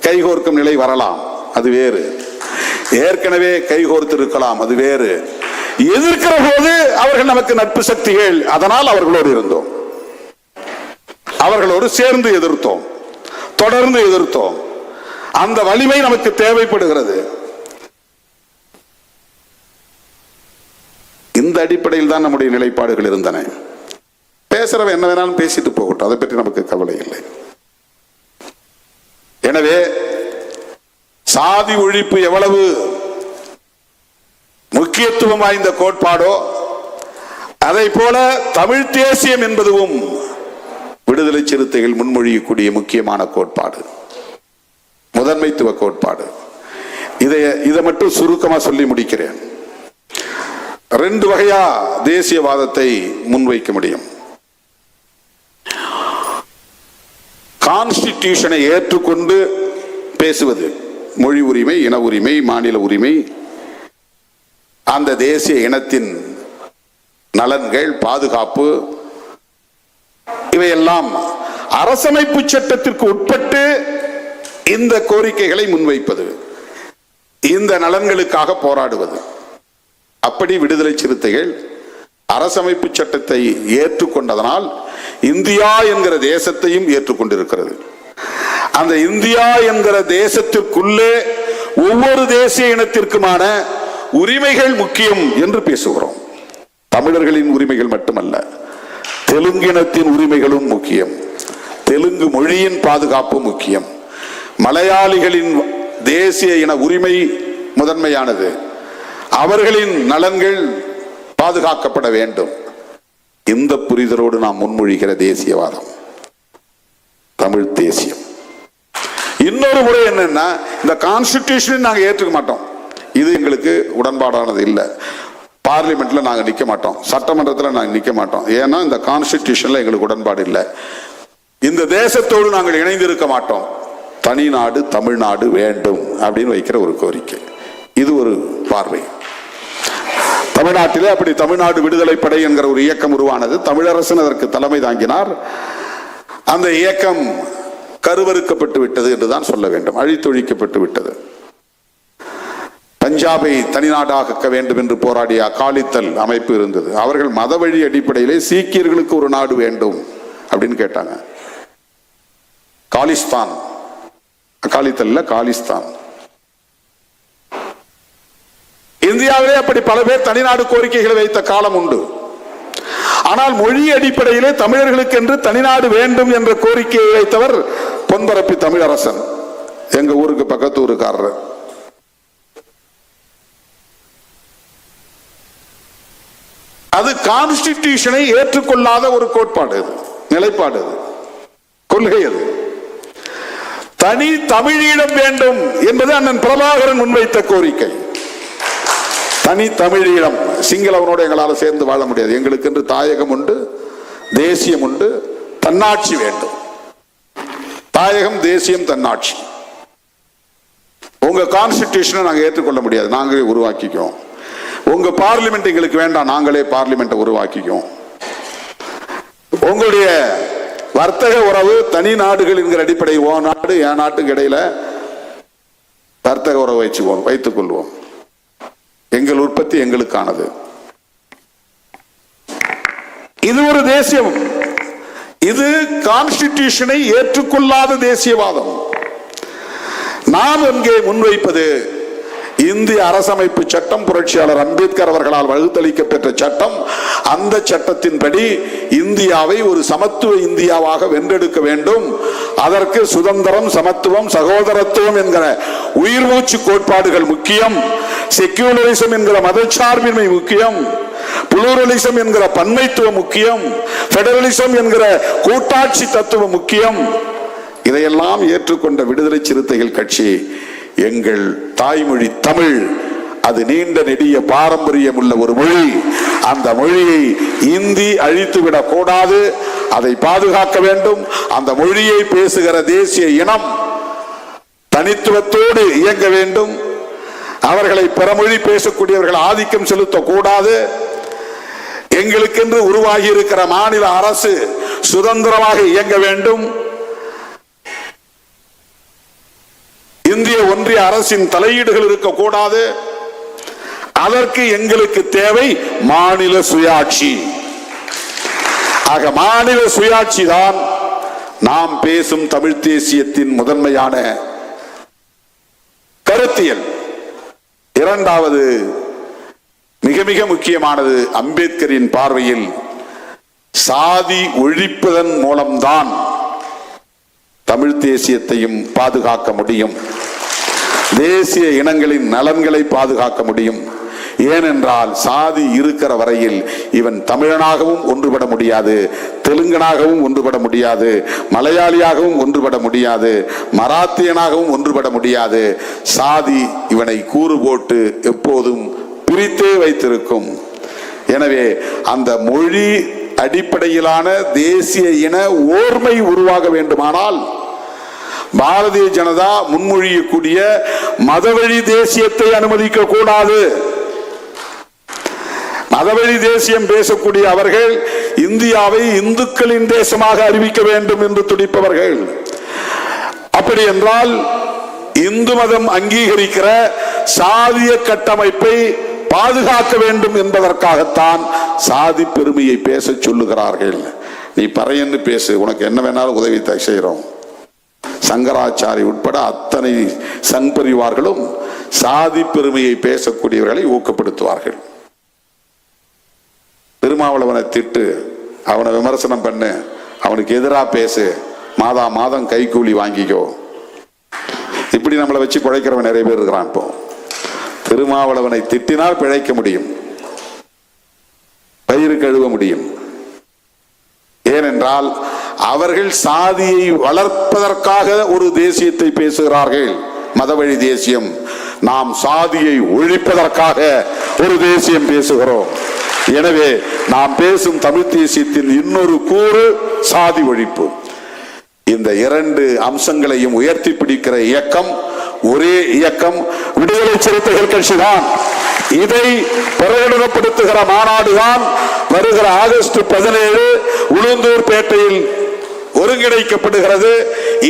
கைகோர்க்கும் நிலை வரலாம், அது வேறு. ஏற்கனவே கைகோர்த்து இருக்கலாம், அது வேறு. எதிர்க்கிற போது அவர்கள் நமக்கு நட்பு சக்திகள். அதனால் அவர்களோடு இருந்தோம், அவர்களோடு சேர்ந்து எதிர்த்தோம், தொடர்ந்து எதிர்த்தோம். அந்த வலிமை நமக்கு தேவைப்படுகிறது. இந்த அடிப்படையில் தான் நம்முடைய நிலைப்பாடுகள் இருந்தன. பேசுறவன் என்ன வேணாலும் பேசிட்டு போகட்டும், அதை பற்றி நமக்கு கவலை இல்லை. எனவே சாதி ஒழிப்பு எவ்வளவு முக்கியத்துவம் வாய்ந்த கோட்பாடோ அதை போல தமிழ் தேசியம் என்பதும் விடுதலை சிறுத்தைகள் முன்மொழியக்கூடிய முக்கியமான கோட்பாடு, முதன்மைத்துவ கோட்பாடு. இதை மட்டும் சுருக்கமா சொல்லி முடிக்கிறேன். 2 வகையா தேசியவாதத்தை முன்வைக்க முடியும். கான்ஸ்டிடியூஷனை ஏற்றுக்கொண்டு பேசுவது, மொழி உரிமை, இன உரிமை, மாநில உரிமை, அந்த தேசிய இனத்தின் நலன்கள், பாதுகாப்பு, இவையெல்லாம் அரசமைப்பு சட்டத்திற்கு உட்பட்டு இந்த கோரிக்கைகளை முன்வைப்பது, இந்த நலன்களுக்காக போராடுவது. அப்படி விடுதலை சிறுத்தைகள் அரசமைப்பு சட்டத்தை ஏற்றுக்கொண்டதனால் இந்தியா என்கிற தேசத்தையும் ஏற்றுக்கொண்டிருக்கிறது. அந்த இந்தியா என்கிற தேசத்திற்குள்ளே ஒவ்வொரு தேசிய இனத்திற்குமான உரிமைகள் முக்கியம் என்று பேசுகிறோம். தமிழர்களின் உரிமைகள் மட்டுமல்ல, தெலுங்கினத்தின் உரிமைகளும் முக்கியம். தெலுங்கு மொழியின் பாதுகாப்பு முக்கியம். மலையாளிகளின் தேசிய இன உரிமை முதன்மையானது. அவர்களின் நலன்கள் பாதுகாக்கப்பட வேண்டும். இந்த புரிதலோடு நாம் முன்மொழிகிற தேசியவாதம் தமிழ் தேசியம். இன்னொரு முறை என்னன்னா, இந்த கான்ஸ்டிடியூஷன் நாங்கள் ஏற்றுக்க மாட்டோம், இது எங்களுக்கு உடன்பாடானது இல்லை. பார்லிமெண்ட்ல நாங்கள் நிற்க மாட்டோம், சட்டமன்றத்தில் நாங்கள் நிற்க மாட்டோம். ஏன்னா இந்த கான்ஸ்டிடியூஷன்ல எங்களுக்கு உடன்பாடு இல்லை. இந்த தேசத்தோடு நாங்கள் இணைந்திருக்க மாட்டோம். தனி நாடு தமிழ்நாடு வேண்டும் அப்படின்னு வைக்கிற ஒரு கோரிக்கை. இது ஒரு பார்வை. தமிழ்நாட்டிலே அப்படி தமிழ்நாடு விடுதலை படை என்கிற ஒரு இயக்கம் உருவானது. தமிழரசன் அதற்கு தலைமை தாங்கினார். அந்த இயக்கம் கருவறுக்கப்பட்டு விட்டது என்றுதான் சொல்ல வேண்டும், அழித்தொழிக்கப்பட்டு விட்டது. பஞ்சாபை தனிநாடாக்க வேண்டும் என்று போராடிய அகாலித்தல் அமைப்பு இருந்தது. அவர்கள் மத வழி அடிப்படையிலே சீக்கியர்களுக்கு ஒரு நாடு வேண்டும் அப்படின்னு கேட்டாங்க. காலிஸ்தான், அகாலித்தல்ல காலிஸ்தான். இந்தியாவிலே அப்படி பல பேர் தனிநாடு கோரிக்கைகளை வைத்த காலம் உண்டு. ஆனால் மொழி அடிப்படையிலே தமிழர்களுக்கு என்று தனிநாடு வேண்டும் என்ற கோரிக்கையை வைத்தவர் பொன்பரப்பி தமிழரசன், எங்க ஊருக்கு பக்கத்து ஊருக்காரர். அது கான்ஸ்டிடியூஷனை ஏற்றுக்கொள்ளாத ஒரு கோட்பாடு, நிலைப்பாடு, கொள்கை. அது தனி தமிழீழம் வேண்டும் என்பது அண்ணன் பிரபாகரன் முன்வைத்த கோரிக்கை. தனி தமிழீழம், சிங்களவனோடு எங்களால் சேர்ந்து வாழ முடியாது, எங்களுக்கு என்று தாயகம் உண்டு, தேசியம் உண்டு, தன்னாட்சி வேண்டும். தாயகம், தேசியம், தன்னாட்சி. உங்க கான்ஸ்டிடியூஷனை நாங்கள் ஏற்றுக்கொள்ள முடியாது, நாங்களே உருவாக்கிக்குவோம். உங்க பார்லிமெண்ட் எங்களுக்கு வேண்டாம், நாங்களே பார்லிமெண்ட்டை உருவாக்கிக்குவோம். உங்களுடைய வர்த்தக உறவு தனி நாடுகள் என்கிற அடிப்படை, ஓ நாடு என் நாட்டுக்கு இடையில வர்த்தக உறவு வைத்துக் கொள்வோம். எங்கள் உற்பத்தி எங்களுக்கானது. இது ஒரு தேசியம். இது கான்ஸ்டிடியூஷனை ஏற்றுக்கொள்ளாத தேசியவாதம். நாம் இங்கே முன்வைப்பது இந்திய அரசமைப்பு சட்டம், புரட்சியாளர் அம்பேத்கர் அவர்களால் வகுத்தளிக்கப்பெற்ற சட்டம். அந்த சட்டத்தின்படி இந்தியாவை ஒரு சமத்துவ இந்தியாவாக வென்றெடுக்க வேண்டும். அதற்கு சுதந்திரம், சமத்துவம், சகோதரத்துவம் என்கிற உயிர் மூச்சு கோட்பாடுகள் முக்கியம். செக்யூலரிசம் என்கிற மதச்சார்பின்மை முக்கியம். புளூரலிசம் என்கிற பன்மைத்துவம் முக்கியம். பெடரலிசம் என்கிற கூட்டாட்சி தத்துவம் முக்கியம். இதையெல்லாம் ஏற்றுக்கொண்ட விடுதலை சிறுத்தைகள் கட்சி, எங்கள் தாய்மொழி தமிழ், அது நீண்ட நெடிய பாரம்பரியம் உள்ள ஒரு மொழி. அந்த மொழியை இந்தி அழித்துவிடக் கூடாது, அதை பாதுகாக்க வேண்டும். அந்த மொழியை பேசுகிற தேசிய இனம் தனித்துவத்தோடு இயங்க வேண்டும். அவர்களை பிறமொழி பேசக்கூடியவர்கள் ஆதிக்கம் செலுத்தக்கூடாது. எங்களுக்கென்று உருவாகி இருக்கிற மாநில அரசு சுதந்திரமாக இயங்க வேண்டும். இந்திய ஒன்றிய அரசின் தலையீடுகள் இருக்கக்கூடாது. அதற்கு எங்களுக்கு தேவை மாநில சுயாட்சி. ஆக மாநில சுயாட்சி தான் நாம் பேசும் தமிழ் தேசியத்தின் முதன்மையான கருத்தியல். இரண்டாவது, மிக மிக முக்கியமானது, அம்பேத்கரின் பார்வையில் சாதி ஒழிப்பதன் மூலம்தான் தமிழ் தேசியத்தையும் பாதுகாக்க முடியும், தேசிய இனங்களின் நலன்களை பாதுகாக்க முடியும். ஏனென்றால் சாதி இருக்கிற வரையில் இவன் தமிழனாகவும் ஒன்றுபட முடியாது, தெலுங்கனாகவும் ஒன்றுபட முடியாது, மலையாளியாகவும் ஒன்றுபட முடியாது, மராத்தியனாகவும் ஒன்றுபட முடியாது. சாதி இவனை கூறு போட்டு எப்போதும் பிரித்தே வைத்திருக்கும். எனவே அந்த மொழி அடிப்படையிலான தேசிய இன ஓர்மை உருவாக வேண்டுமானால் பாரதிய ஜனதா முன்மொழியக்கூடிய மதவழி தேசியத்தை அனுமதிக்க கூடாது. மதவழி தேசியம் பேசக்கூடிய அவர்கள் இந்தியாவை இந்துக்களின் தேசமாக அறிவிக்க வேண்டும் என்று துடிப்பவர்கள். அப்படி என்றால் இந்து மதம் அங்கீகரிக்கிற சாதிய கட்டமைப்பை பாதுகாக்க வேண்டும் என்பதற்காகத்தான் சாதி பெருமையை பேச சொல்லுகிறார்கள். நீ பறையன்னு பேசு, உனக்கு என்ன வேணாலும் உதவி செய்கிறோம். சங்கராச்சாரி உட்பட அத்தனை சங் பரிவார்களும் சாதி பெருமையை பேசக்கூடியவர்களை ஊக்கப்படுத்துவார்கள். திருமாவளவனை திட்டு, அவனை விமர்சனம் பண்ணு, அவனுக்கு எதிராக பேசு, மாதா மாதம் கைக்கூலி வாங்கிக்கோ. இப்படி நம்மளை வச்சு பிழைக்கிறவன் நிறைய பேர் இருக்கிறான். இப்போ திருமாவளவனை திட்டினால் பிழைக்க முடியும், பயிறு கழுவ முடியும். ஏனென்றால் அவர்கள் சாதியை வளர்ப்பதற்காக ஒரு தேசியத்தை பேசுகிறார்கள், மதவழி தேசியம். நாம் சாதியை ஒழிப்பதற்காக ஒரு தேசியம் பேசுகிறோம். எனவே நாம் பேசும் தமிழ் தேசியத்தின் இன்னொரு கூறு சாதி ஒழிப்பு. இந்த இரண்டு அம்சங்களையும் உயர்த்தி பிடிக்கிற இயக்கம் ஒரே இயக்கம் விடுதலை சிறுத்தைகள் கட்சிதான். இதை பிரகடனப்படுத்துகிற மாநாடுதான் வருகிற ஆகஸ்ட் 17 உளுந்தூர்பேட்டையில் ஒருங்கிணைக்கப்படுகிறது.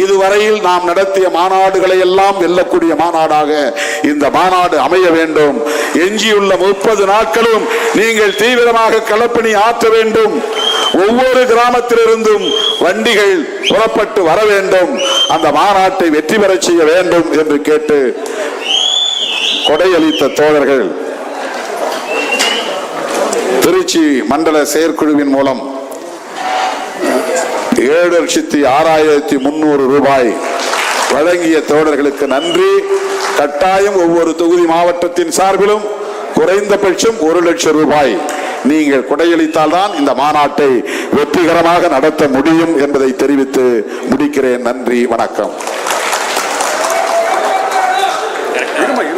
இதுவரையில் நாம் நடத்திய மாநாடுகளை எல்லாம் வெல்லக்கூடிய மாநாடாக இந்த மாநாடு அமைய வேண்டும். எஞ்சியுள்ள 30 நாட்களும் நீங்கள் தீவிரமாக களப்பணி ஆற்ற வேண்டும். ஒவ்வொரு கிராமத்திலிருந்தும் வண்டிகள் புறப்பட்டு வர வேண்டும். அந்த மாநாட்டை வெற்றி பெற செய்ய வேண்டும் என்று கேட்டு கொடையளித்த தோழர்கள் திருச்சி மண்டல செயற்குழுவின் மூலம் 7,06,300 ரூபாய் வழங்கிய தோழர்களுக்கு நன்றி. கட்டாயம் ஒவ்வொரு தொகுதி மாவட்டத்தின் சார்பிலும் குறைந்தபட்சம் 1 லட்சம் ரூபாய் நீங்கள் கொடையளித்தால் தான் இந்த மாநாட்டை வெற்றிகரமாக நடத்த முடியும் என்பதை தெரிவித்து முடிக்கிறேன். நன்றி, வணக்கம்.